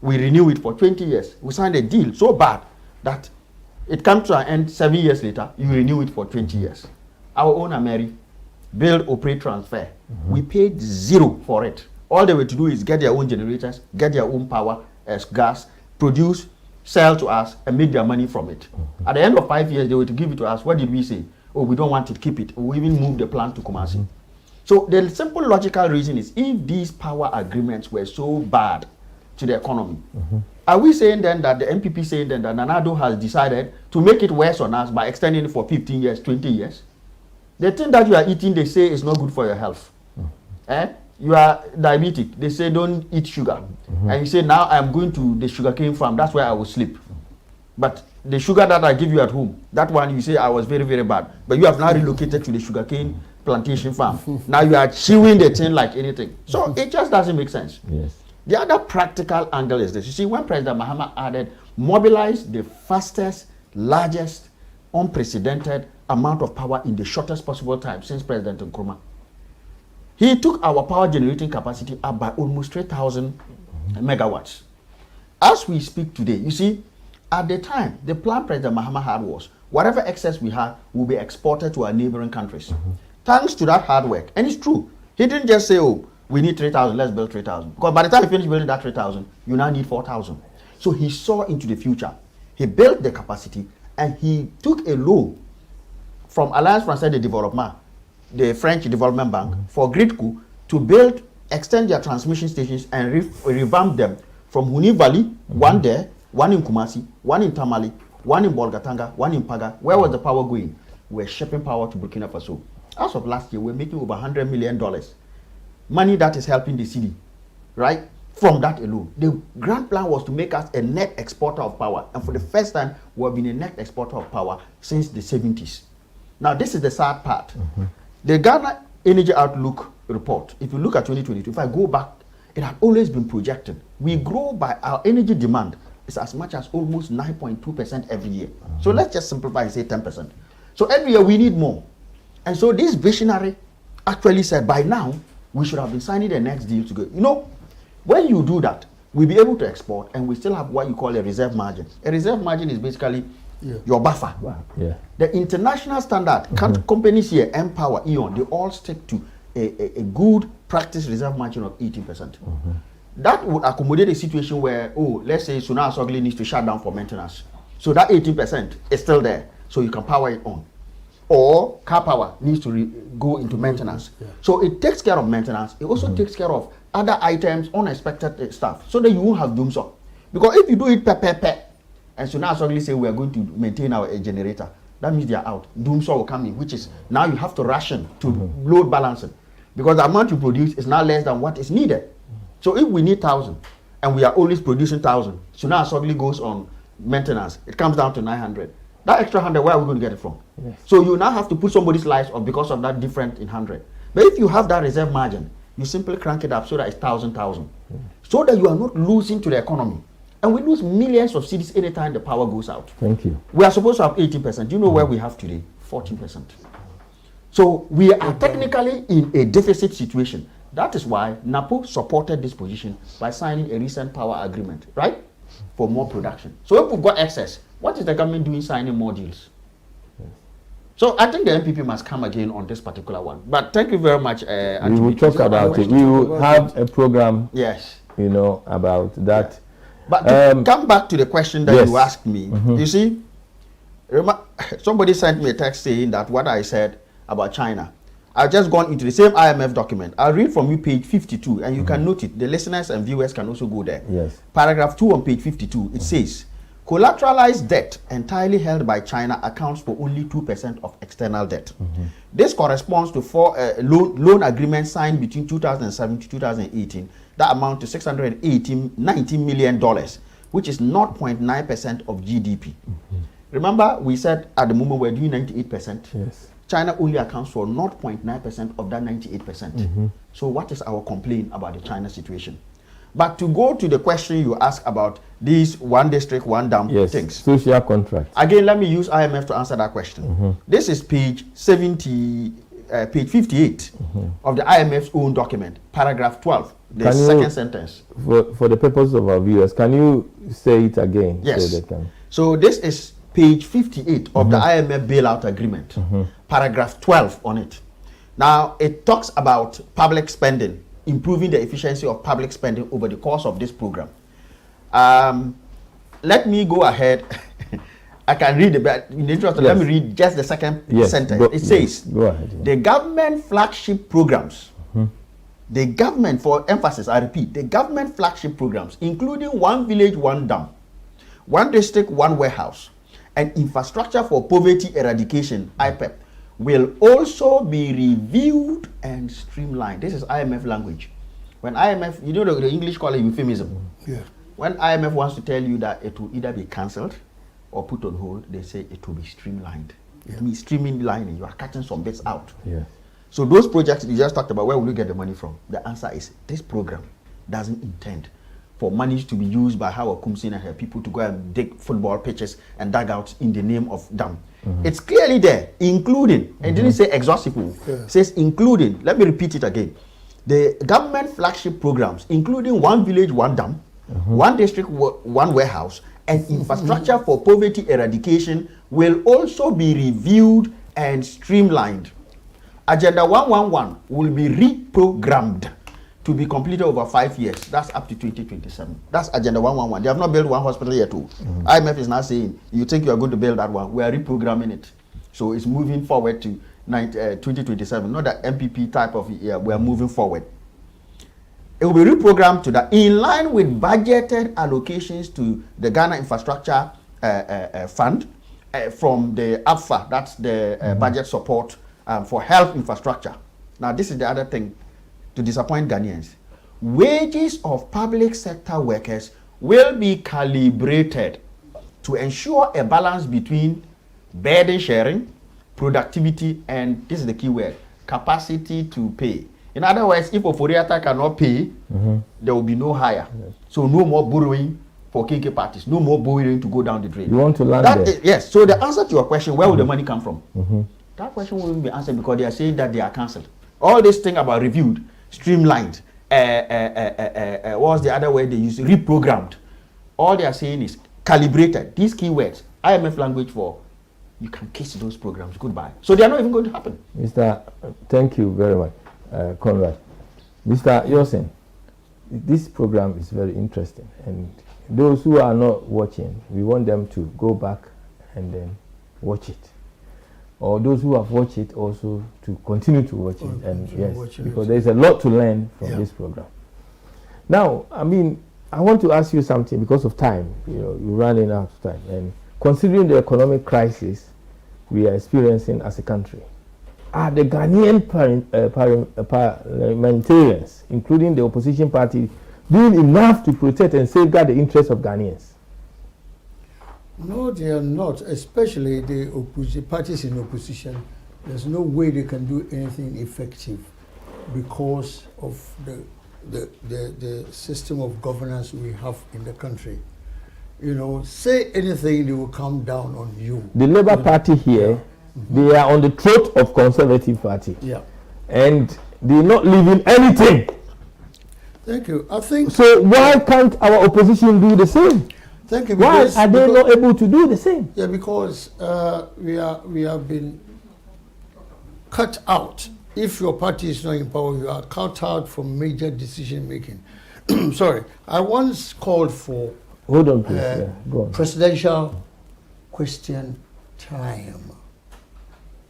we renew it for 20 years. We signed a deal so bad that it comes to an end 7 years later, you renew it for 20 years. Our own Ameri, build, operate, transfer. We paid zero for it. All they were to do is get their own generators, get their own power as gas, produce, sell to us, and make their money from it. At the end of 5 years, they were to give it to us. What did we say? Oh, we don't want it, keep it. We even moved the plant to Kumasi. So the simple logical reason is if these power agreements were so bad to the economy, are we saying then that the MPP saying then that Nana Addo has decided to make it worse on us by extending it for 15 years, 20 years? The thing that you are eating, they say, is not good for your health. you are diabetic. They say don't eat sugar. And you say, now I'm going to the sugarcane farm. That's where I will sleep. But the sugar that I give you at home, that one you say I was very, very bad. But you have now relocated to the sugarcane plantation farm. Now you are chewing the thing like anything. So it just doesn't make sense. Yes. The other practical angle is this. You see, when President Mahama added, mobilize the fastest, largest, unprecedented amount of power in the shortest possible time since President Nkrumah. He took our power generating capacity up by almost 3,000 megawatts. As we speak today, you see, at the time, the plan President Mahama had was, whatever excess we had will be exported to our neighboring countries. Thanks to that hard work, and it's true, he didn't just say, oh, we need 3,000, let's build 3,000. Because by the time he finished building that 3,000, you now need 4,000. So he saw into the future. He built the capacity, and he took a loan from Alliance Française de Développement, the French Development Bank, for Gridco to extend their transmission stations and revamp them from Huni Valley, one there, one in Kumasi, one in Tamale, one in Bolgatanga, one in Paga. Where was the power going? We're shipping power to Burkina Faso. As of last year, we're making over $100 million. Money that is helping the city, right? From that alone. The grand plan was to make us a net exporter of power. And for the first time, we've been a net exporter of power since the 70s. Now, this is the sad part. The Ghana Energy Outlook report, if you look at 2022, if I go back, it had always been projected. We grow by our energy demand is as much as almost 9.2% every year. So let's just simplify and say 10%. So every year we need more. And so this visionary actually said by now we should have been signing the next deal to go. You know, when you do that, we'll be able to export and we still have what you call a reserve margin. A reserve margin is basically your buffer. Wow. Yeah. The international standard, companies here, Empower, E.ON, they all stick to a good practice reserve margin of 18%. That would accommodate a situation where, oh, let's say Suna Asogli needs to shut down for maintenance. So that 18% is still there, so you can power it on. Or car power needs to go into maintenance. So it takes care of maintenance. It also takes care of other items, unexpected stuff, so that you won't have doom so. Because if you do it per, and so now suddenly say we are going to maintain our generator, that means they are out. Doom so will come in, which is now you have to ration to load balancing. Because the amount you produce is now less than what is needed. So if we need 1,000 and we are always producing 1,000, so now suddenly goes on maintenance, it comes down to 900. That extra 100, where are we going to get it from? Yes. So you now have to put somebody's lives off because of that difference in 100. But if you have that reserve margin, you simply crank it up so that it's 1,000. So that you are not losing to the economy. And we lose millions of cedis anytime the power goes out. Thank you. We are supposed to have 18%. Do you know where we have today? 14%. So we are technically in a deficit situation. That is why NAPO supported this position by signing a recent power agreement, right? For more production. So if we've got excess, what is the government doing signing more deals? So I think the NPP must come again on this particular one. But thank you very much. We will talk about it. We will have a program, yes, you know, about that. But to come back to the question that you asked me, you see, somebody sent me a text saying that what I said about China, I've just gone into the same IMF document. I'll read from you page 52, and you can note it. The listeners and viewers can also go there. Yes. Paragraph 2 on page 52, it says, collateralized debt entirely held by China accounts for only 2% of external debt. This corresponds to four loan agreements signed between 2007 to 2018 that amount to $619 million, which is 0.9% of GDP. Remember, we said at the moment we're doing 98%. Yes. China only accounts for 0.9% of that 98%. So what is our complaint about the China situation? But to go to the question you asked about these one district, one dam things. Social contract. Again, let me use IMF to answer that question. This is page 58 of the IMF's own document, paragraph 12, the second sentence. For the purpose of our viewers, can you say it again? Yes. So they can. So this is page 58 of the IMF bailout agreement, paragraph 12 on it. Now, it talks about public spending, improving the efficiency of public spending over the course of this program. Let me go ahead. I can read it, but in the interest of let me read just the second sentence. It says, go ahead, the government flagship programs, the government, for emphasis, I repeat, the government flagship programs, including one village, one dam, one district, one warehouse, and infrastructure for poverty eradication, IPEP, will also be reviewed and streamlined. This is IMF language. When IMF, you know the English call it euphemism. Yeah. When IMF wants to tell you that it will either be cancelled or put on hold, they say it will be streamlined. Yeah. It means streamlining. You are cutting some bits out. Yes. So those projects you just talked about, where will you get the money from? The answer is this program doesn't intend for money to be used by Howard Kumsin and her people to go and dig football pitches and dugouts in the name of dam. It's clearly there, including, it didn't say exhaustive, it says including, let me repeat it again. The government flagship programs, including one village, one dam, one district, one warehouse, and infrastructure for poverty eradication will also be reviewed and streamlined. Agenda 111 will be reprogrammed to be completed over 5 years. That's up to 2027. That's Agenda 111. They have not built one hospital yet too. IMF is now saying, you think you are going to build that one? We are reprogramming it. So it's moving forward to 2027. Not that MPP type of year. We are moving forward. It will be reprogrammed to that in line with budgeted allocations to the Ghana Infrastructure Fund from the APFA. That's the budget support for health infrastructure. Now, this is the other thing to disappoint Ghanaians. Wages of public sector workers will be calibrated to ensure a balance between burden sharing, productivity, and this is the key word, capacity to pay. In other words, if Oforiatta cannot pay, there will be no hire. So no more borrowing for KK parties, no more borrowing to go down the drain. You want to land there? Yes. So the answer to your question, where will the money come from? That question won't be answered because they are saying that they are cancelled. All this thing about reviewed, streamlined, what's the other word they use? Reprogrammed. All they are saying is calibrated. These keywords, IMF language for you can kiss those programs goodbye. So they are not even going to happen. Mr. Thank you very much, Conrad. Mr. Yosin, this program is very interesting, and those who are not watching, we want them to go back and then watch it. Or those who have watched it also to continue to watch it, and yes, because there is a lot to learn from this program. Now, I mean, I want to ask you something because of time. You know, you're running out of time, and considering the economic crisis we are experiencing as a country, are the Ghanaian parliamentarians, including the opposition party, doing enough to protect and safeguard the interests of Ghanaians? No, they are not, especially the parties in opposition. There's no way they can do anything effective because of the system of governance we have in the country. You know, say anything, they will come down on you. The Labour Party here, they are on the throat of Conservative Party. Yeah. And they're not leaving anything. Thank you. I think so. Why can't our opposition do the same? Thank you. Why are they not able to do the same? Yeah, because we have been cut out. If your party is not in power, you are cut out from major decision making. Sorry, I once called for hold on, please. Go on. Presidential question time.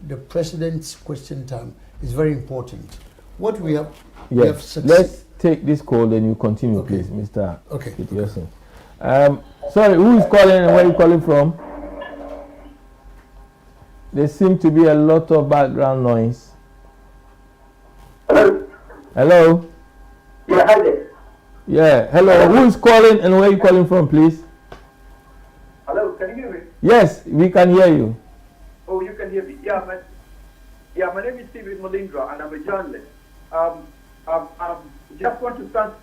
The president's question time is very important. What we have, yes. Let's take this call, then you continue, please, Mr. Okay. Yosin. Sorry, who is calling and where are you calling from? There seems to be a lot of background noise. Hello? Hello? Yeah, hi there. Yeah, hello. Who is calling and where are you calling from, please? Hello, can you hear me? Yes, we can hear you. Oh, you can hear me. My name is Stephen Molindra and I'm a journalist. Just want to thank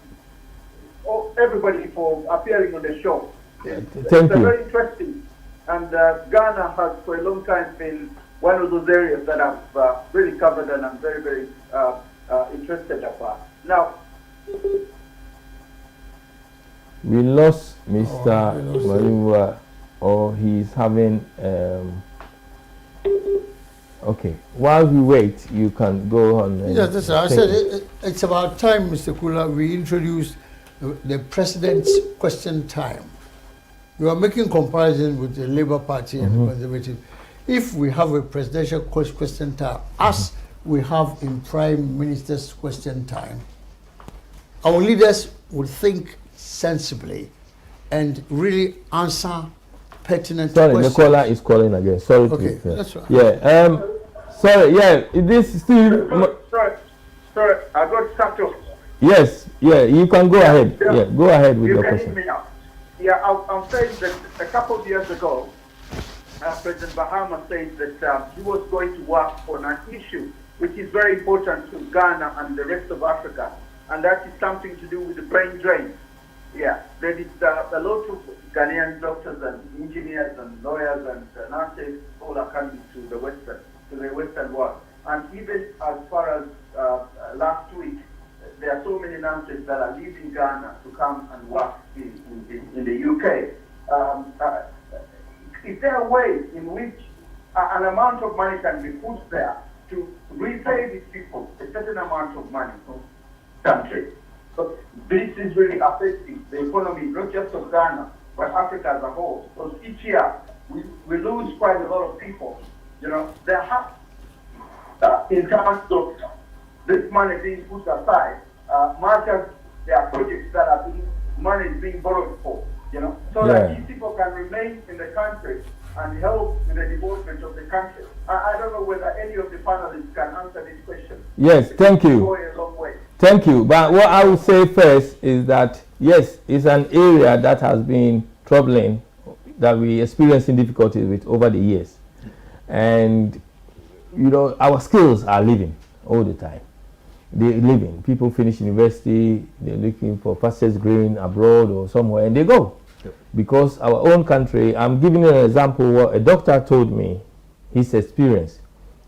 everybody for appearing on the show. Thank you. It's very interesting. And Ghana has for a long time been one of those areas that I've really covered and I'm very, very interested about. Now, we lost Mr. Marimwa, or he's having okay. While we wait, you can go on. Yes, that's right. I said it's about time, Mr. Kula, we introduced the president's question time. We are making comparison with the Labour Party and the Conservative. If we have a presidential question time, as we have in Prime Minister's question time, our leaders would think sensibly and really answer pertinent questions. questions. The caller is calling again. Sorry. Okay, that's right. Yeah. Sorry, yeah, this Steve. Sorry, I got stuck off. Yes, yeah, you can go ahead. Yeah, go ahead with You your can question. hear me now. Yeah, I'm saying that a couple of years ago, President Bahama said that he was going to work on an issue which is very important to Ghana and the rest of Africa, and that is something to do with the brain drain. Yeah, there is a lot of Ghanaian doctors and engineers and lawyers and nurses all are coming to the Western world. And even as far as last week, there are so many nurses that are leaving Ghana to come and work in the UK. Is there a way in which an amount of money can be put there to repay these people a certain amount of money from the country? So this is really affecting the economy, not just of Ghana, but Africa as a whole. Because each year we lose quite a lot of people. You know, there have, in terms of this money being put aside, much as there are projects that are money is being borrowed for, you know, so that these people can remain in the country and help in the development of the country. I don't know whether any of the panelists can answer this question. Yes, thank you. Going a long way. Thank you. But what I would say first is that, yes, it's an area that has been troubling, that we experiencing difficulties with over the years. And, you know, our skills are leaving all the time. They're leaving. People finish university, they're looking for pastures green abroad or somewhere, and they go. Yep. Because our own country, I'm giving you an example what a doctor told me, his experience.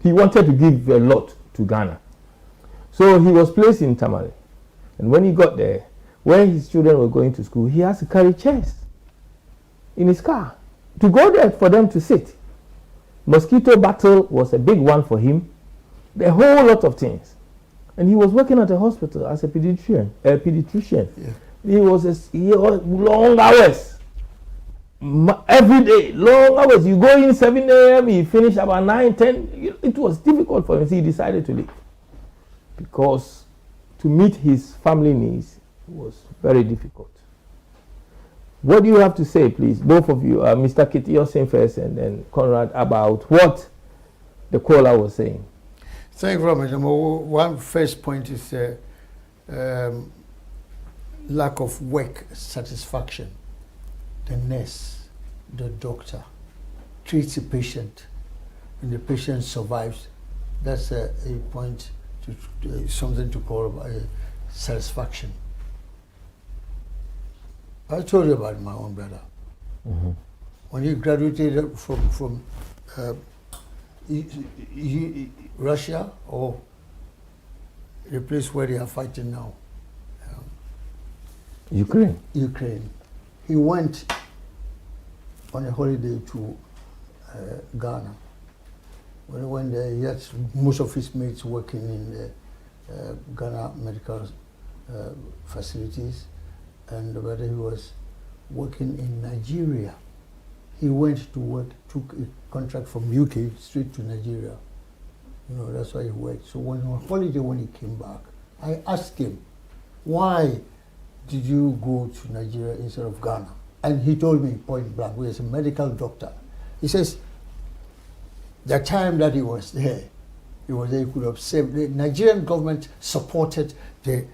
He wanted to give a lot to Ghana. So he was placed in Tamale. And when he got there, where his children were going to school, he has to carry chairs in his car to go there for them to sit. Mosquito battle was a big one for him. A whole lot of things. And he was working at a hospital as a pediatrician. Yeah. He was long hours. Every day, long hours. You go in 7 a.m., you finish about 9, 10. It was difficult for him, so he decided to leave. Because to meet his family needs was very difficult. What do you have to say, please, both of you, Mr. Kitiosin first and then Conrad, about what the caller was saying? Thank you very much. One first point is lack of work satisfaction. The nurse, the doctor treats a patient and the patient survives. That's a point, something to call about satisfaction. I told you about my own brother. Mm-hmm. When he graduated from Russia or the place where they are fighting now, Ukraine. He went on a holiday to Ghana. When he went there, he had most of his mates working in the Ghana medical facilities, and whether he was working in Nigeria. He went to work, took a contract from UK straight to Nigeria. You know, that's why he worked. So when on holiday, when he came back, I asked him, why did you go to Nigeria instead of Ghana? And he told me point blank, he was a medical doctor. He says, the time that he was there, he could have saved. The Nigerian government supported the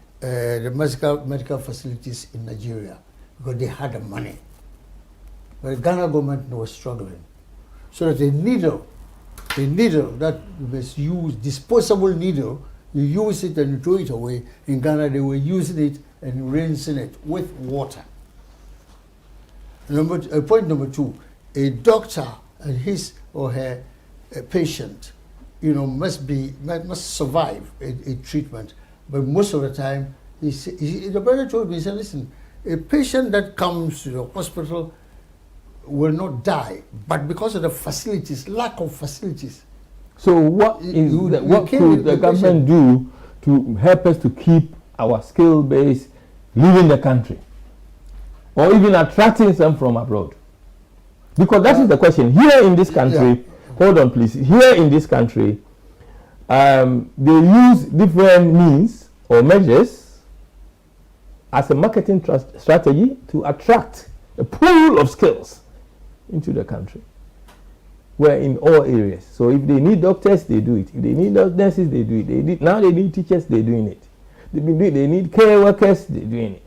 medical facilities in Nigeria because they had the money. But the Ghana government was struggling. So that the needle that was used, disposable needle, you use it and you throw it away. In Ghana, they were using it and rinsing it with water. Point number two, a doctor and his or her patient, you know, must survive a treatment. But most of the time, the brother told me, he said, listen, a patient that comes to the hospital will not die, but because of the facilities, lack of facilities. So what could the government do to help us to keep our skill base leaving the country? Or even attracting them from abroad? Because that is the question. Here in this country, hold on please, here in this country, they use different means or measures as a marketing strategy to attract a pool of skills into the country. were in all areas. So if they need doctors, they do it. If they need nurses, they do it. Now they need teachers, they're doing it. They need care workers, they're doing it.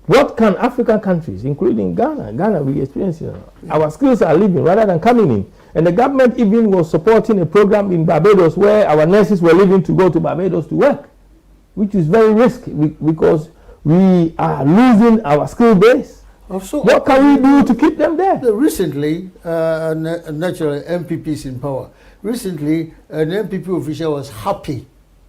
What can African countries, including Ghana, we experience? Our skills are leaving rather than coming in. And the government even was supporting a program in Barbados where our nurses were leaving to go to Barbados to work, which is very risky because we are losing our skill base. Also, what can we do to keep them there? Recently, naturally, MPPs in power. Recently, an MPP official was happy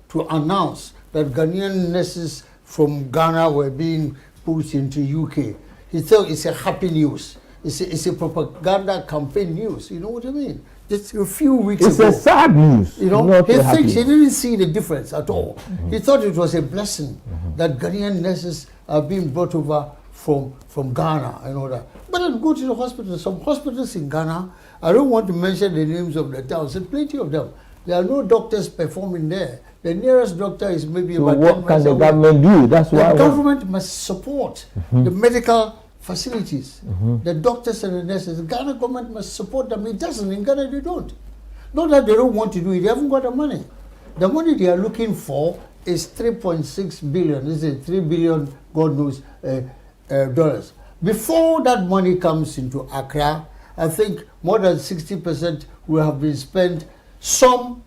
to announce that Ghanaian nurses from Ghana were being pushed into UK. He thought it's a happy news. It's a propaganda campaign news. You know what I mean? Just a few weeks ago. It's a sad news. You know, he thinks he didn't see the difference at all. He thought it was a blessing that Ghanaian nurses are being brought over from Ghana and all that. But then go to the hospital. Some hospitals in Ghana, I don't want to mention the names of the towns, there's plenty of them. There are no doctors performing there. The nearest doctor is maybe so about 10 what miles can the away. government do? That's why the government must support the medical facilities, the doctors and the nurses. The Ghana government must support them. It doesn't. In Ghana, they don't. Not that they don't want to do it. They haven't got the money. The money they are looking for is 3.6 billion. This is 3 billion, God knows, dollars. Before that money comes into Accra, I think more than 60% will have been spent. Some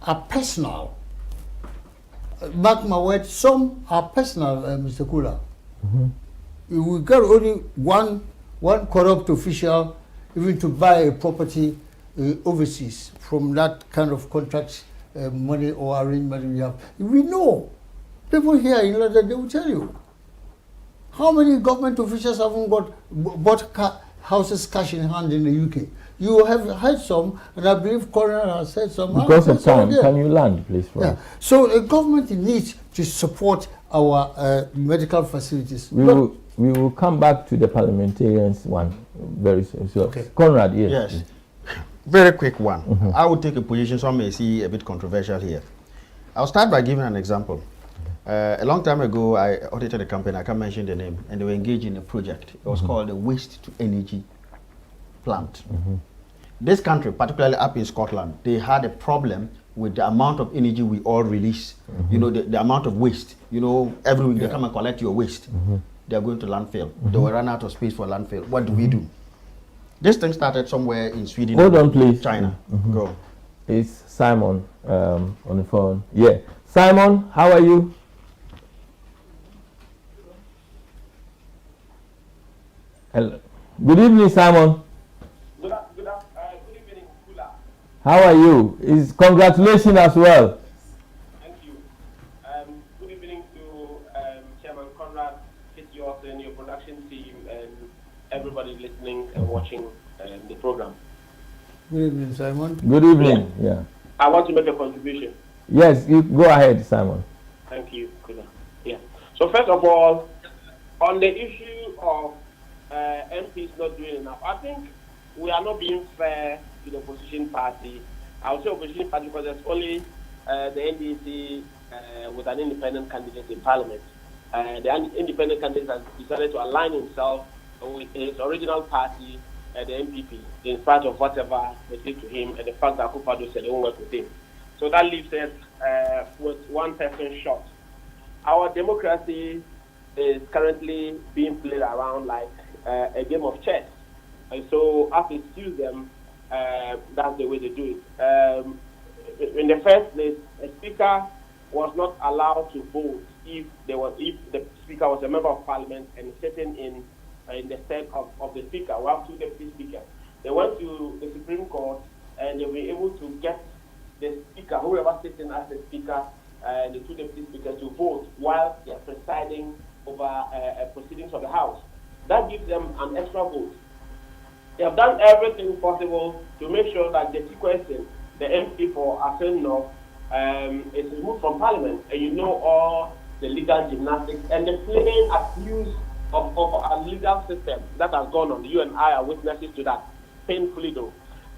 are personal. Mark my word, some are personal, Mr. Kula. We got only one corrupt official even to buy a property overseas from that kind of contract money or arrangement we have. We know. People here in London, they will tell you. How many government officials haven't bought houses cash in hand in the UK? You have heard some, and I believe Coroner has said some. Because of time, can you land, please? Yeah. So the government needs to support our medical facilities. We will come back to the parliamentarians one very soon. So, Okay. Conrad, yes. Yes. Very quick one. I will take a position some may see a bit controversial here. I'll start by giving an example. A long time ago, I audited a company, I can't mention the name, and they were engaged in a project. It was called the Waste to Energy Plant. This country, particularly up in Scotland, they had a problem with the amount of energy we all release. You know, the amount of waste. You know, every week they come and collect your waste. They are going to landfill. They will run out of space for landfill. What do we do? This thing started somewhere in Sweden. Hold on, please. China. Go. It's Simon on the phone. Yeah. Simon, how are you? Hello. Good evening, Simon. Good evening, Kula. How are you? Congratulations as well. Thank you. Good evening to Chairman Conrad, yours and your production team, and everybody listening and watching the program. Good evening, Simon. Good evening. Yeah. I want to make a contribution. Yes, you go ahead, Simon. Thank you, Kula. Yeah. So first of all, on the issue of MPs not doing enough, I think we are not being fair to the opposition party. I would say opposition party because there's only the NDC with an independent candidate in parliament. The independent candidate has decided to align himself with his original party, the MPP, in spite of whatever they did to him and the fact that Akufo-Addo said they won't work with him. So that leaves us with one person short. Our democracy is currently being played around like a game of chess. And so as it suits them, that's the way they do it. In the first place, a speaker was not allowed to vote if the speaker was a member of parliament and sitting in the stead of the speaker. We have two deputy speakers. They went to the Supreme Court and they were able to get the speaker, whoever sitting as the speaker, and the two deputy speakers to vote while they are presiding over proceedings of the House. That gives them an extra vote. They have done everything possible to make sure that the question, the MP for Asen North, is removed from Parliament. And you know all the legal gymnastics and the plain abuse of our legal system that has gone on. You and I are witnesses to that, painfully though.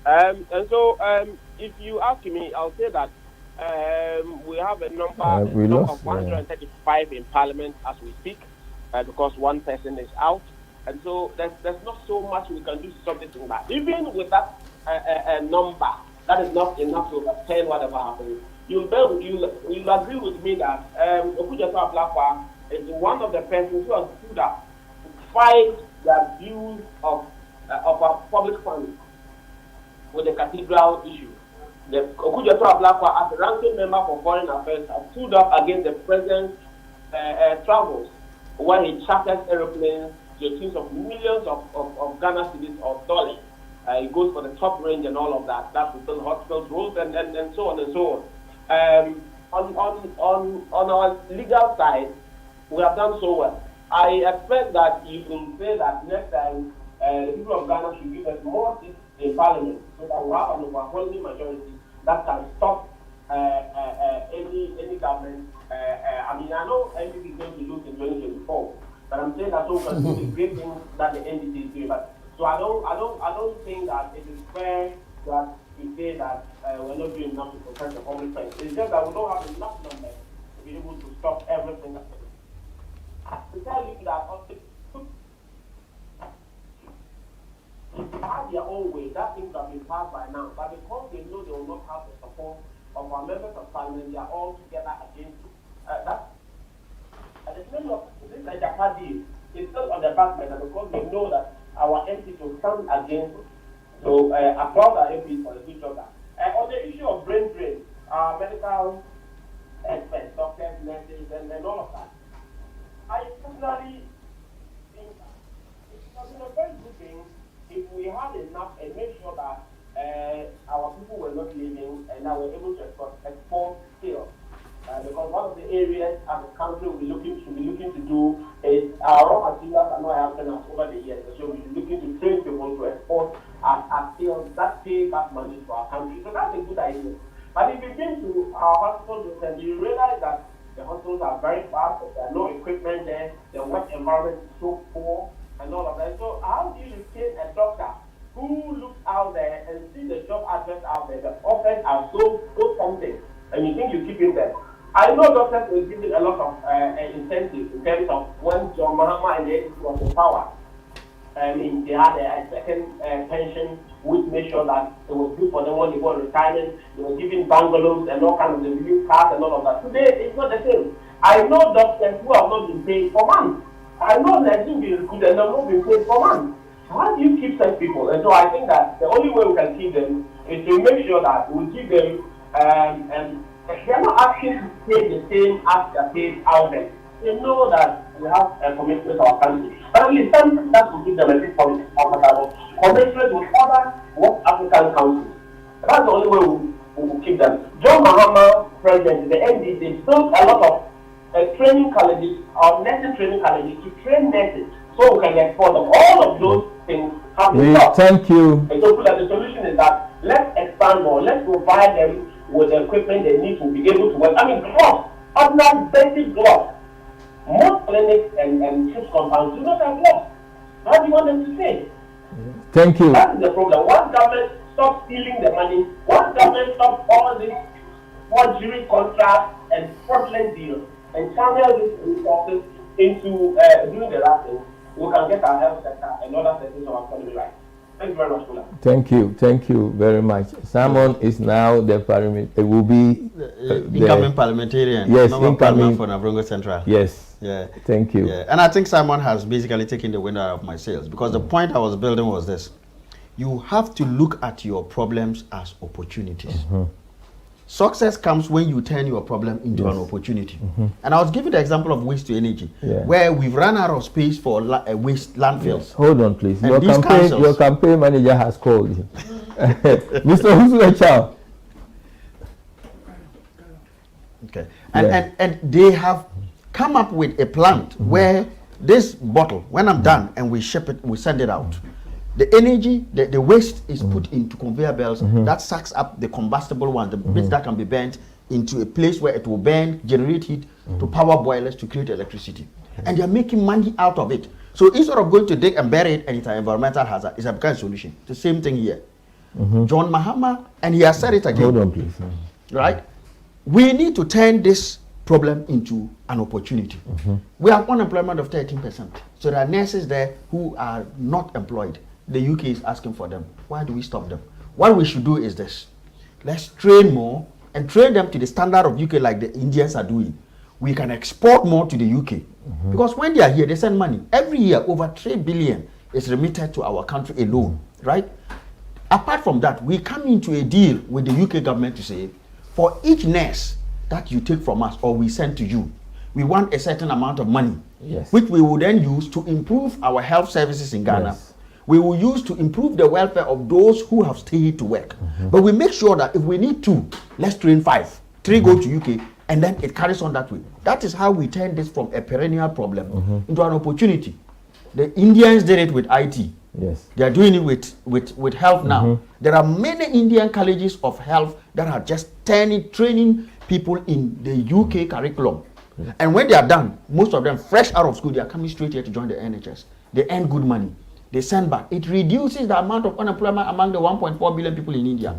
And so, if you ask me, I'll say that we have a number of 135 in Parliament as we speak, because one person is out. And so there's not so much we can do to stop this thing. But even with that a number. That is not enough to overturn whatever happens. You'll agree with me that Okujeso Ablakwa is one of the persons who has stood up to fight the abuse of our public funds with the cathedral issue. The Okujeso Ablakwa, as a ranking member for foreign affairs, has stood up against the president's travels, where he charters aeroplanes to the tune of millions of Ghana cedis or dollars. He goes for the top range and all of that. That's to build hospitals, roads, and so on and so on. On our legal side, we have done so well. I expect that you will say that next time the people of Ghana should give us more seats in Parliament, so that we have an overwhelming majority that can stop any government. I mean, I know NDC is going to lose in 2024, but I'm saying that so we can do the great things that the NDC is doing. But so I don't think that it is fair that we say that we're not doing enough to protect the public funds. It's just that we don't have enough numbers to be able to stop everything. To tell you that have their own way, that things have been passed by now, but because they know they will not have the support of our members of parliament, they are all together against it. At the time of this Japan deal, it's still on the back burner because they know that our MPs will stand against it. So applaud our MPs for the future of that. On the issue of brain drain, medical experts, doctors, nurses, and all of that, I personally think that it's a very good thing if we had enough and make sure that our people were not leaving and that we're able to export skills. Because one of the areas as a country should be looking to do is our raw materials are not helping us over the years. So we'll be looking to train people to export our skills that pay back money to our country. So that's a good idea. But if you came to our hospitals and you realize that the hospitals are very fast, there are no equipment there, the work environment is so poor and all of that. So how do you retain a doctor who looks out there and sees the job adverts out there, the offers are so something, and you think you keep him there? I know doctors were given a lot of incentives in terms of when John Mahama and the ADC was in power. They had a second pension, which made sure that it was good for them when they go on retirement. They were giving bungalows and all kinds of relief cards and all of that. Today, it's not the same. I know doctors who have not been paid for months. I know that they've been recruited and have not been paid for months. How do you keep such people? And so I think that the only way we can keep them is to make sure that we give them they are not asking to pay the same as they are paid out there. They know that we have a commitment to our country. But at least that will give them a big point of commitment with other West African countries. That's the only way we will keep them. John Mahama, president, the NDC, built a lot of training colleges or nursing training colleges to train nurses so we can export them. All of those things have been stopped. Thank you. And so the solution is that let's expand more. Let's provide them with the equipment they need to be able to work. I mean, gloves, ordinary basic gloves. Most clinics and food compounds do not have gloves. How do you want them to say? Thank you. That is the problem. Once government stops stealing the money, once government stops all these forgery contracts and fraudulent deals and channel these resources into doing the right thing, we can get our health sector and other sectors of our economy right. Thank you very much, Kula. Thank you very much. Simon is now the parliament. It will be incoming parliamentarian. Yes, incoming for Navrongo Central. Yes. Yeah. Thank you. Yeah. And I think Simon has basically taken the wind out of my sails because the point I was building was this: you have to look at your problems as opportunities. Success comes when you turn your problem into an opportunity. And I was giving the example of waste to energy, where we've run out of space for waste landfills. Yes. Hold on, please. And Your campaign manager has called you. Mr. Husuecha. Okay. And they have come up with a plant where this bottle, when I'm done and we ship it, we send it out. The energy, the waste is put into conveyor belts that sucks up the combustible one, the bits that can be burnt, into a place where it will burn, generate heat to power boilers to create electricity. And they're making money out of it. So instead of going to dig and bury it and it's an environmental hazard, it's a kind of solution. It's the same thing here. John Mahama, and he has said it again. Hold on, please. Right? We need to turn this problem into an opportunity. We have unemployment of 13%. So there are nurses there who are not employed. The UK is asking for them. Why do we stop them? What we should do is this. Let's train more and train them to the standard of UK like the Indians are doing. We can export more to the UK. Because when they are here, they send money. Every year, over 3 billion is remitted to our country alone, right? Apart from that, we come into a deal with the UK government to say, for each nurse that you take from us or we send to you, we want a certain amount of money, Yes. which we will then use to improve our health services in Ghana. Yes. We will use to improve the welfare of those who have stayed to work. But we make sure that if we need 2, let's train 5. 3 go to UK, and then it carries on that way. That is how we turn this from a perennial problem into an opportunity. The Indians did it with IT. Yes. They are doing it with health now. There are many Indian colleges of health that are just training people in the UK curriculum. And when they are done, most of them fresh out of school, they are coming straight here to join the NHS. They earn good money. They send back. It reduces the amount of unemployment among the 1.4 billion people in India.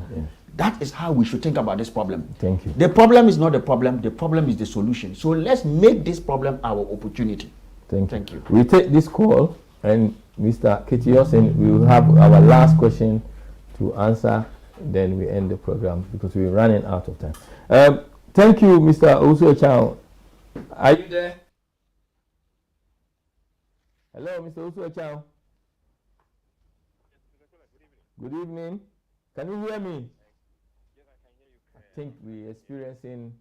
That is how we should think about this problem. Thank you. The problem is not the problem is the solution. So let's make this problem our opportunity. Thank you. We take this call, and Mr. Ketiosin, we will have our last question to answer, then we end the program because we're running out of time. Thank you, Mr. Usuo-Chan. Are you there? Hello, Mr. Usuo-Chan. Good evening. Can you hear me? Yes, I can hear you. I think we're experiencing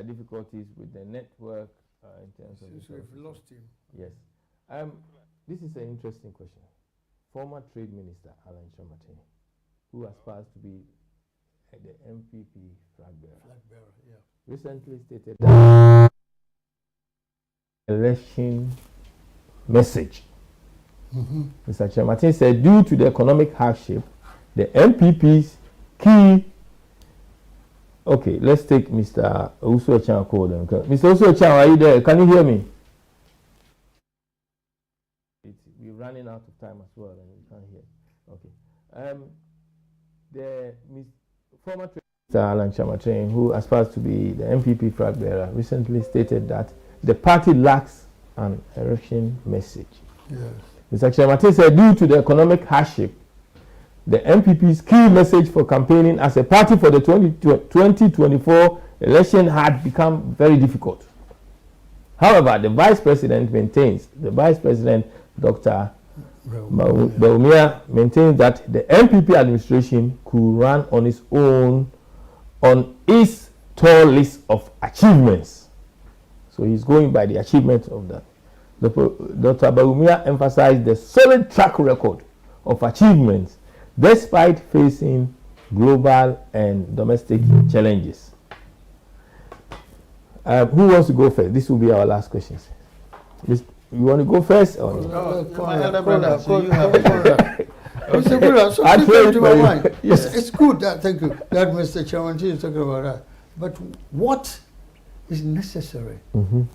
difficulties with the network in terms of. So we've lost him. Yes. This is an interesting question. Former Trade Minister Alan Kyerematen, who aspires to be the MPP flag bearer, Flag bearer, yeah. recently stated that election message. Mr. Kyerematen said, due to the economic hardship, the MPP's key. Okay, let's take Mr. Usuo-Chan call them. Mr. Usuo-Chan, are you there? Can you hear me? We're running out of time as well, and we can't hear. Okay. The former Trade Minister Alan Kyerematen, who aspires to be the MPP flag bearer, recently stated that the party lacks an election message. Yes. Mr. Kyerematen said, due to the economic hardship, the MPP's key message for campaigning as a party for the 2024 election had become very difficult. However, the Vice President, Dr. Bawumia, maintains that the MPP administration could run on its own on its tall list of achievements. So he's going by the achievements of that. Dr. Bawumia emphasized the solid track record of achievements despite facing global and domestic challenges. Who wants to go first? This will be our last question. You want to go first? Or My elder brother, so you have it. Mr. Buddha, so I keep pray it to for my you. mind. Yes. It's good that, thank you, that Mr. Kyerematen is talking about that. But what is necessary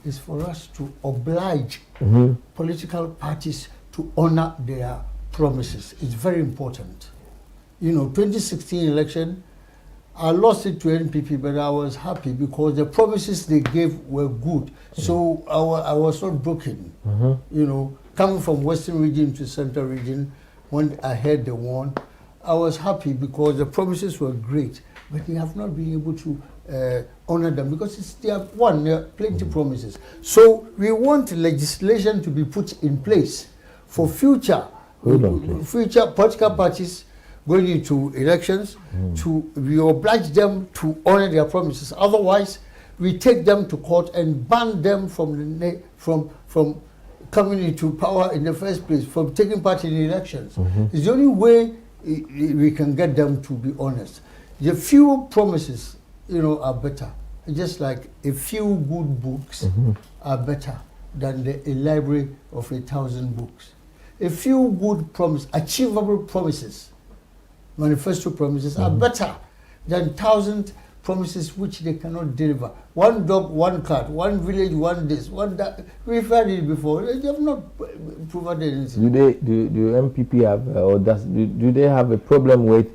is for us to oblige political parties to honor their promises. It's very important. 2016 election, I lost it to NPP, but I was happy because the promises they gave were good. So I was not broken. Coming from Western region to Central region, when I heard they won, I was happy because the promises were great, but they have not been able to honor them because there are plenty promises. So we want legislation to be put in place for future political parties going into elections we oblige them to honor their promises. Otherwise, we take them to court and ban them from coming into power in the first place, from taking part in elections. It's the only way we can get them to be honest. The few promises, are better. Just like a few good books are better than a library of 1,000 books. A few good achievable promises, manifesto promises are better than 1,000 promises which they cannot deliver. One dog, one cat, one village, one this, one that. We've heard it before. They have not provided anything. Do MPP have, or do they have a problem with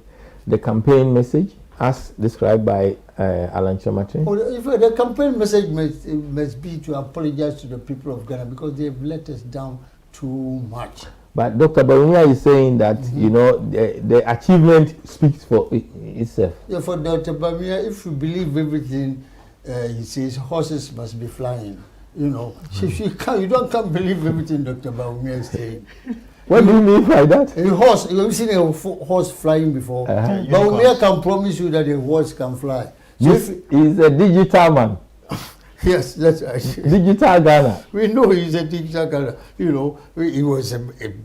the campaign message as described by Alan Kyerematen? The campaign message must be to apologize to the people of Ghana because they've let us down too much. But Dr. Bawumia is saying that you know the achievement speaks for itself. Yeah, for Dr. Bawumia, if you believe everything he says, horses must be flying. You know, if you can't believe everything Dr. Bawumia is saying. What do you mean by that? A horse, you have seen a horse flying before? Bawumia can promise you that a horse can fly. So He's a digital man. Yes, that's right. Digital Ghana. We know he's a digital Ghana. You know, he was a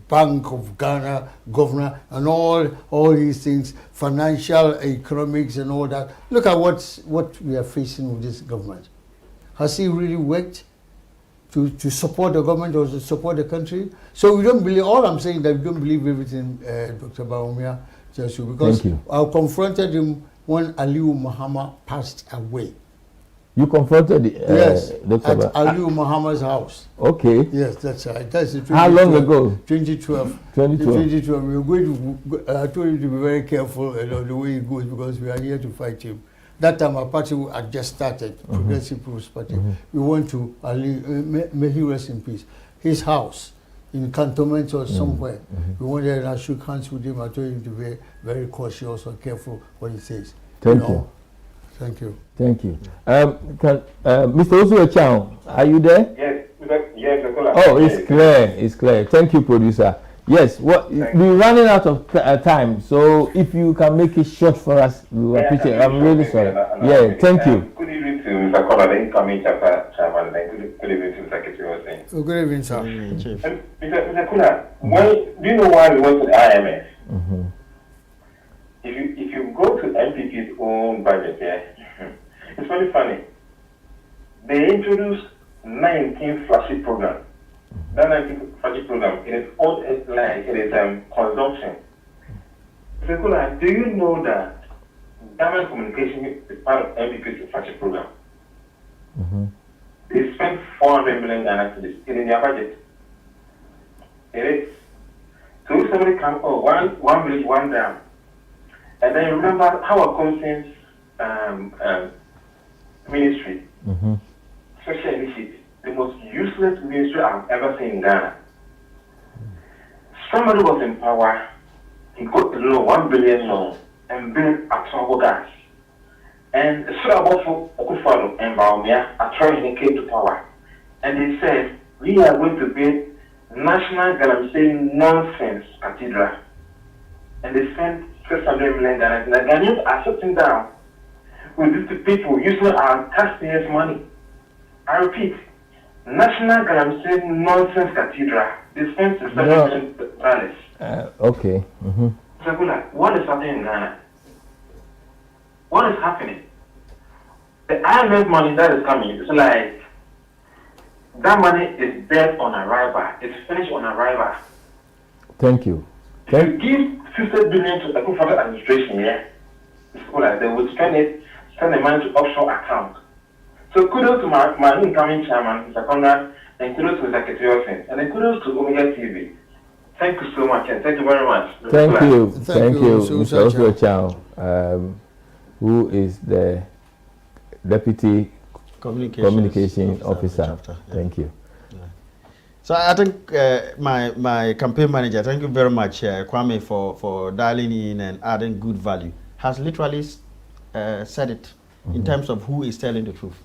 Bank of Ghana governor and all these things, financial, economics and all that. Look at what we are facing with this government. Has he really worked to support the government or to support the country? So we don't believe, all I'm saying that we don't believe everything Dr. Bawumia tells you, because I confronted him when Aliu Muhammad passed away. You confronted yes, Dr. at Aliu Muhammad's house. Okay. Yes, that's right. That's the How long ago? 2012. 2012. We were going to. I told him to be very careful the way he goes, because we are here to fight him. That time our party had just started, Progressive People's Party. We went to Ali, may he rest in peace, his house in Cantonment or somewhere. We went there and I shook hands with him. I told him to be very cautious and careful what he says. Thank you. Thank you. Thank you. Mr. Osuro Chang, are you there? Yes, yes. Oh, it's clear. It's clear. Thank you, producer. Yes, we're running out of time, so if you can make it short for us, we will appreciate it. I'm really sorry. Yeah, thank you. Good evening to Mr. Kola, the incoming chapter chairman, and good evening to Mr. Secretary. Good evening, sir. Mr. Kola, do you know why we went to the IMF? If you go to MPP's own budget, it's very funny. They introduced 19 flagship programs. That 19 flagship program, it is all like it is consumption. Mr. Kola, do you know that government communication is part of MPP's flagship program? They spent 400 million Ghana to this in their budget. It is. So if somebody comes, one village, one down. And then remember our conscience ministry, social initiative, the most useless ministry I've ever seen in Ghana. Somebody was in power, he got a loan, 1 billion loan, and built a turbo gas. And Surabofo Okufalo and Bawumia Attorney came to power. And they said, we are going to build National Galamsey Nonsense Cathedral. And they spent 600 million Ghana. And the Ghanaians are sitting down with these people using our taxpayers' money. I repeat, National Galamsey Nonsense Cathedral. They spent 600 million dollars. Okay. What is happening in Ghana? What is happening? The IMF money that is coming, it's like that money is dead on arrival. It's finished on arrival. Thank you. If you give 50 billion to the Akufo administration, it's like they will spend the money to offshore account. So kudos to my incoming chairman, Mr. Conrad, and kudos to Mr. Ketiosin, and then kudos to Omega TV. Thank you so much, and thank you very much. Thank you, Mr. Osuro Chang, who is the Deputy Communication Officer. Thank you. So I think my campaign manager, thank you very much, Kwame, for dialing in and adding good value, has literally said it in terms of who is telling the truth.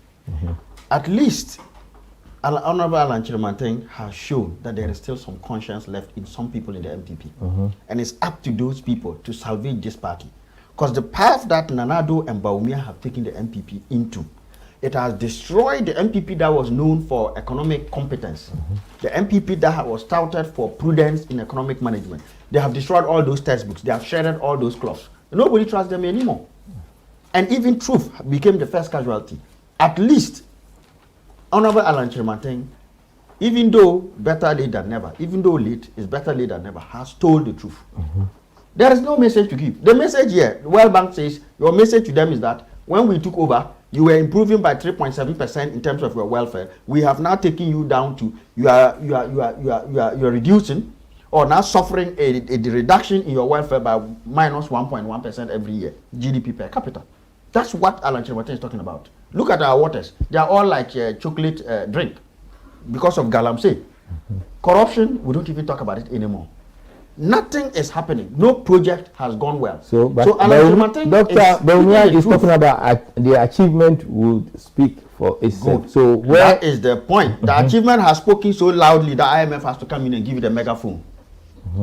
At least Honorable Alan Chiromanteng has shown that there is still some conscience left in some people in the MPP. And it's up to those people to salvage this party. Because the path that Nanado and Bawumia have taken the MPP into, it has destroyed the MPP that was known for economic competence. The MPP that was touted for prudence in economic management. They have destroyed all those textbooks. They have shredded all those cloths. Nobody trusts them anymore. And even truth became the first casualty. At least, Honorable Alan Chiromanteng, even though better late than never, even though late is better late than never, has told the truth. There is no message to give. The message here, the World Bank says, your message to them is that when we took over, you were improving by 3.7% in terms of your welfare. We have now taken you down to you are reducing or now suffering a reduction in your welfare by minus 1.1% every year, GDP per capita. That's what Alan Chiromanteng is talking about. Look at our waters. They are all like chocolate drink because of galamsey. Corruption, we don't even talk about it anymore. Nothing is happening. No project has gone well. So, but Alan Kyerematen Dr. Bawumia is truth. talking about the achievement would speak for itself. Good. So where That is the point. The achievement has spoken so loudly that IMF has to come in and give it a megaphone.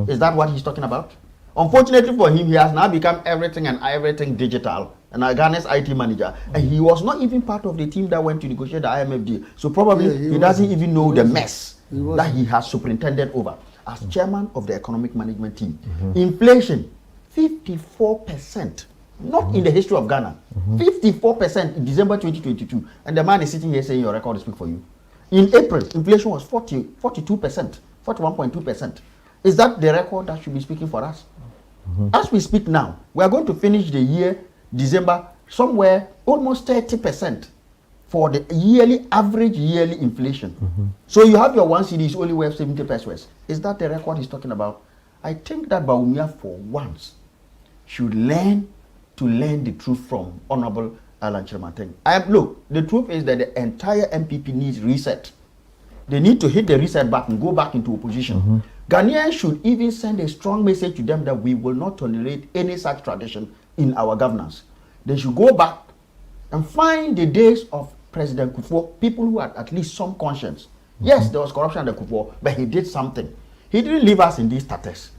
Is that what he's talking about? Unfortunately for him, he has now become everything digital and Ghana's IT manager. And he was not even part of the team that went to negotiate the IMF deal. So probably he doesn't even know the mess that he has superintended over as chairman of the economic management team. Inflation, 54%. Not in the history of Ghana. 54% in December 2022. And the man is sitting here saying your record speaks for you. In April, inflation was 42%, 41.2%. Is that the record that should be speaking for us? As we speak now, we are going to finish the year, December, somewhere almost 30% for the average yearly inflation. So you have your 1 cedi is only worth 70 pesos. Is that the record he's talking about? I think that Bawumia for once should learn the truth from Honorable Alan Kyerematen. Look, the truth is that the entire MPP needs reset. They need to hit the reset button, go back into opposition. Ghanaians should even send a strong message to them that we will not tolerate any such tradition in our governance. They should go back and find the days of President Kufuor, people who had at least some conscience. Yes, there was corruption under Kufuor, but he did something. He didn't leave us in these tatters.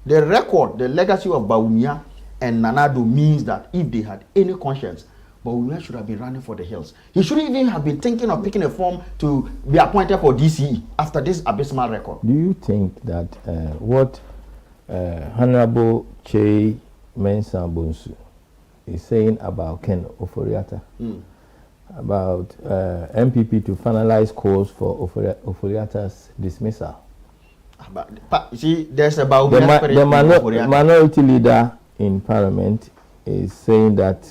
The record, the legacy of Bawumia and Nana Addo means that if they had any conscience, Bawumia should have been running for the hills. He shouldn't even have been thinking of picking a form to be appointed for DCE after this abysmal record. do you think that what Honorable Che Mensah Bonsu is saying about Ken Ofori-Atta, about MPP to finalize calls for Ofori-Atta's dismissal? But you see, there's a Bawumia spirit The in Ofori-Atta. minority leader in parliament is saying that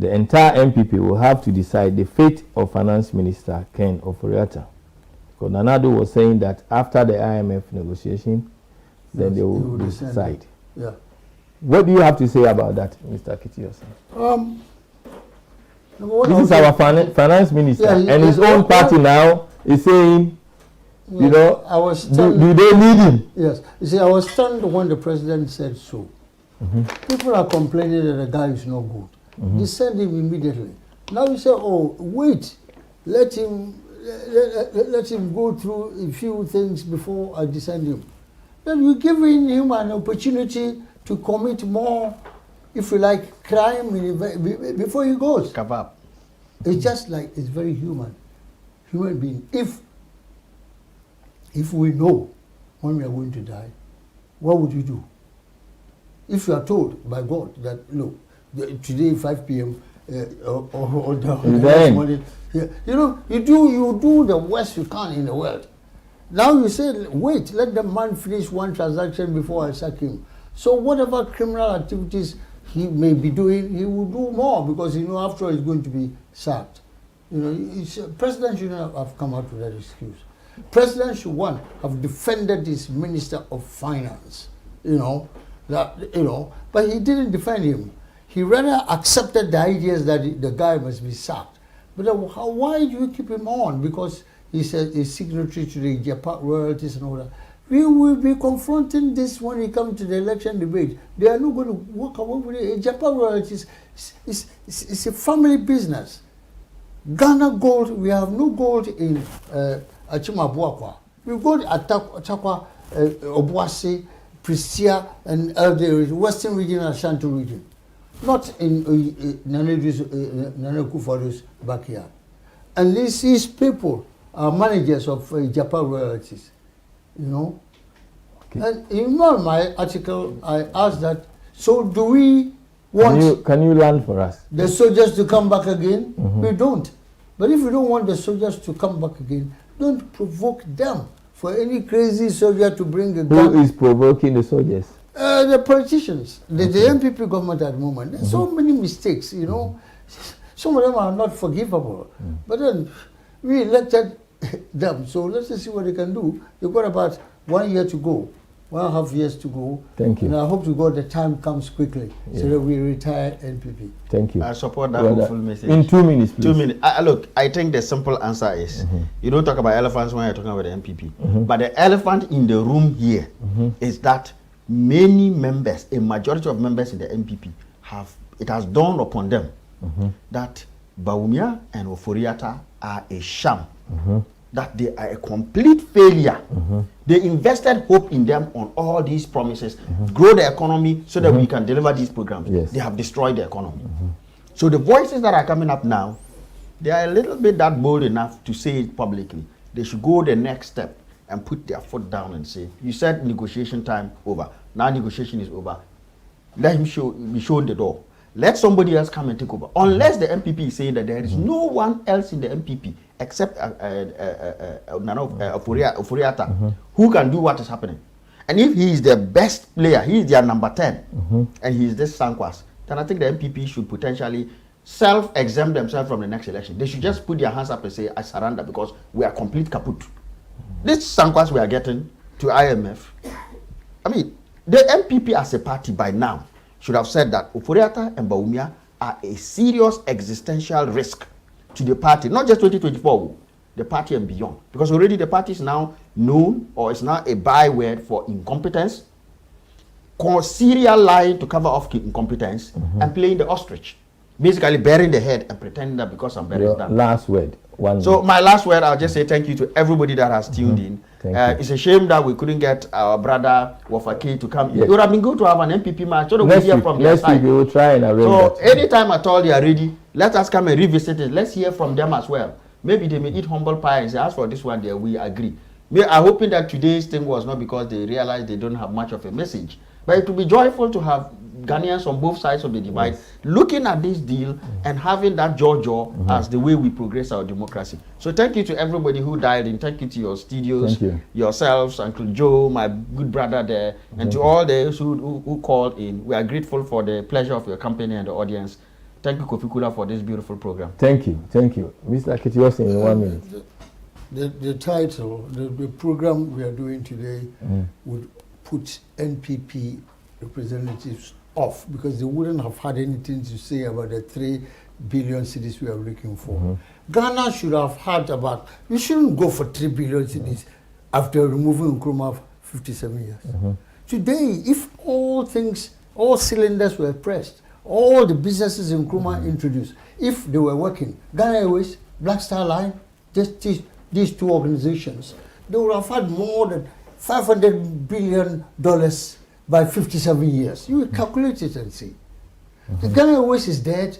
the entire MPP will have to decide the fate of Finance Minister Ken Ofori-Atta. Because Nana Addo was saying that after the IMF negotiation, then they will decide. Yeah. What do you have to say about that, Mr. Kitiosa? This is I our finance minister, Yeah, and his own party now is saying, you know, I was do they need him? Yes. You see, I was stunned when the president said so. People are complaining that the guy is no good. They send him immediately. Now you say, oh, wait, let him go through a few things before I descend him. Then we're giving him an opportunity to commit more, if you like, crime before he goes. Cover up. It's just like, it's very human being. If we know when we are going to die, what would you do? If you are told by God that, look, today 5 p.m. or the next morning, you know, you do the worst you can in the world. Now you say, wait, let the man finish one transaction before I sack him. So whatever criminal activities he may be doing, he will do more because, you know, after all, he's going to be sacked. You know, President shouldn't have come out with that excuse. President should, one, have defended his Minister of Finance, but he didn't defend him. He rather accepted the ideas that the guy must be sacked. But why do you keep him on? Because he's a signatory to the Japan royalties and all that. We will be confronting this when we come to the election debate. They are not going to walk away with it. Japan royalties is a family business. Ghana gold, we have no gold in Achimabuakwa. We've got Atakwa, Obuasi, Prisia, and the Western region and Ashanti region. Not in Nana Akufo-Addo's backyard. And these people are managers of Japan royalties, you know. Okay. And in my article, I asked that, so do we want... Can you learn for us? The soldiers to come back again? We don't. But if you don't want the soldiers to come back again, don't provoke them for any crazy soldier to bring a gun. Who is provoking the soldiers? The politicians, the MPP government at the moment. There's so many mistakes, you know. Some of them are not forgivable. But then we elected them, so let's just see what they can do. They've got about 1 year to go. 1.5 years to go. Thank you. And I hope to God the time comes quickly so that we retire NPP. Thank you. I support that Brother, hopeful message. in 2 minutes, please. 2 minutes. Look, I think the simple answer is you don't talk about elephants when you're talking about the MPP. But the elephant in the room here is that many members, a majority of members in the MPP, it has dawned upon them that Bawumia and Ofori-Atta are a sham. That they are a complete failure. They invested hope in them on all these promises, grow the economy so that we can deliver these programs. Yes. They have destroyed the economy. So the voices that are coming up now, they are a little bit that bold enough to say it publicly. They should go the next step and put their foot down and say, you said negotiation time over. Now negotiation is over. Let him be shown the door. Let somebody else come and take over. Unless the MPP is saying that there is no one else in the MPP except Ofori-Atta who can do what is happening. And if he is the best player, he is their number 10, and he is this Sankwas, then I think the MPP should potentially self-exempt themselves from the next election. They should just put their hands up and say, I surrender, because we are complete kaput. This Sankwas we are getting to IMF, I mean, the MPP as a party by now should have said that Ofori-Atta and Bawumia are a serious existential risk to the party, not just 2024, the party and beyond. Because already the party is now known, or is now a byword for incompetence, serial lying to cover off incompetence, and playing the ostrich. Basically burying the head and pretending that because I'm buried. Your last word. So my last word, I'll just say thank you to everybody that has tuned in. It's a shame that we couldn't get our brother Wafaki to come in. It would have been good to have an MPP match so that we hear from their side. Next week we will try and arrange So that. anytime at all they are ready, let us come and revisit it. Let's hear from them as well. Maybe they may eat humble pie and say, as for this one there, we agree. I'm hoping that today's thing was not because they realized they don't have much of a message, but it will be joyful to have Ghanaians on both sides of the divide looking at this deal and having that jaw as the way we progress our democracy. So thank you to everybody who dialed in. Thank you to your studios, yourselves, Uncle Joe, my good brother there, and to all those who called in. We are grateful for the pleasure of your company and the audience. Thank you, Kofi Kula, for this beautiful program. Thank you. Mr. Akitios, in 1 minute. The title, the program we are doing today would put NPP representatives off, because they wouldn't have had anything to say about the 3 billion cedis we are looking for. Ghana should have had about, we shouldn't go for 3 billion cedis after removing Nkrumah 57 years. Today, if all cylinders were pressed, all the businesses in Nkrumah introduced, if they were working, Ghana Airways, Black Star Line, just these two organizations, they would have had more than $500 billion by 57 years. You will calculate it and see. The Ghana Airways is dead.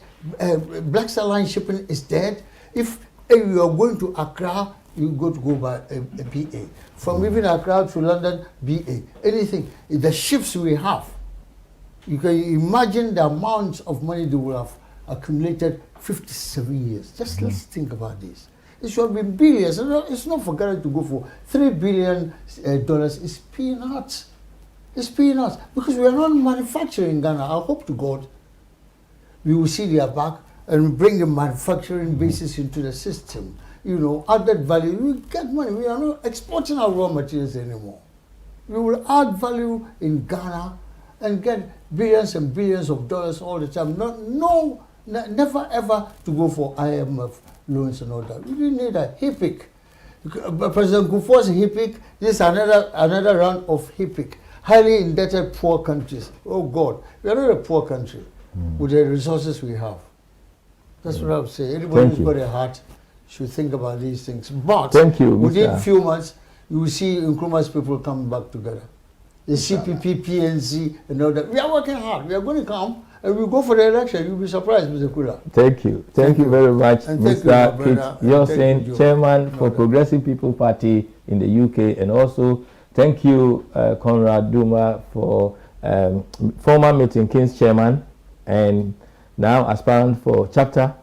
Black Star Line shipping is dead. If you are going to Accra, you go by a BA. From even Accra to London, BA. Anything. The ships we have, you can imagine the amounts of money they will have accumulated 57 years. Just let's think about this. It should have been billions. It's not for Ghana to go for $3 billion. It's peanuts. It's peanuts, because we are not manufacturing in Ghana. I hope to God we will see their back and bring the manufacturing basis into the system. Added value. We get money. We are not exporting our raw materials anymore. We will add value in Ghana and get billions and billions of dollars all the time. Never ever to go for IMF loans and all that. We didn't need a HIPIC. President Kufuor's HIPIC. This is another round of HIPIC. Highly indebted poor countries. Oh God, we are not a poor country with the resources we have. That's what I would say. Anybody who's got a heart should think about these things. But within a few months, you will see Nkrumah's people coming back together. The CPP, PNC, and all that. We are working hard. We are going to come and we'll go for the election. You'll be surprised, Mr. Kula. Thank you. Thank you very much, Mr. Akitios, Chairman for Progressive People Party in the UK, and also thank you, Conrad Duma, for former Milton Keynes Chairman and now aspirant for Chapter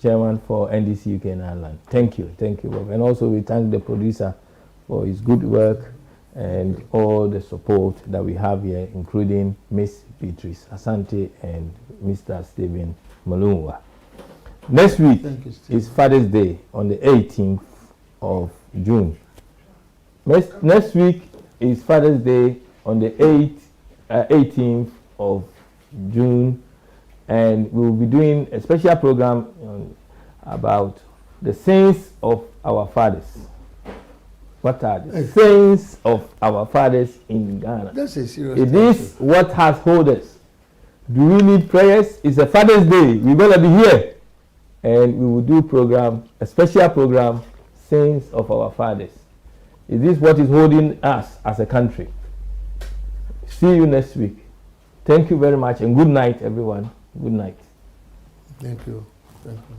Chairman for NDC UK and Ireland. Thank you, Bob. And also we thank the producer for his good work and all the support that we have here, including Miss Beatrice Asante and Mr. Stephen Malumwa. Next week is Father's Day on the 18th of June. Next week is Father's Day on the 18th of June, and we will be doing a special program about the sins of our fathers. What are the sins of our fathers in Ghana? That's a serious It is what has hold us. Do we need prayers? It's a Father's Day. We're going to be here. And we will do a special program, Sins of Our Fathers. Is this what is holding us as a country? See you next week. Thank you very much and good night, everyone. Good night. Thank you. Thank you.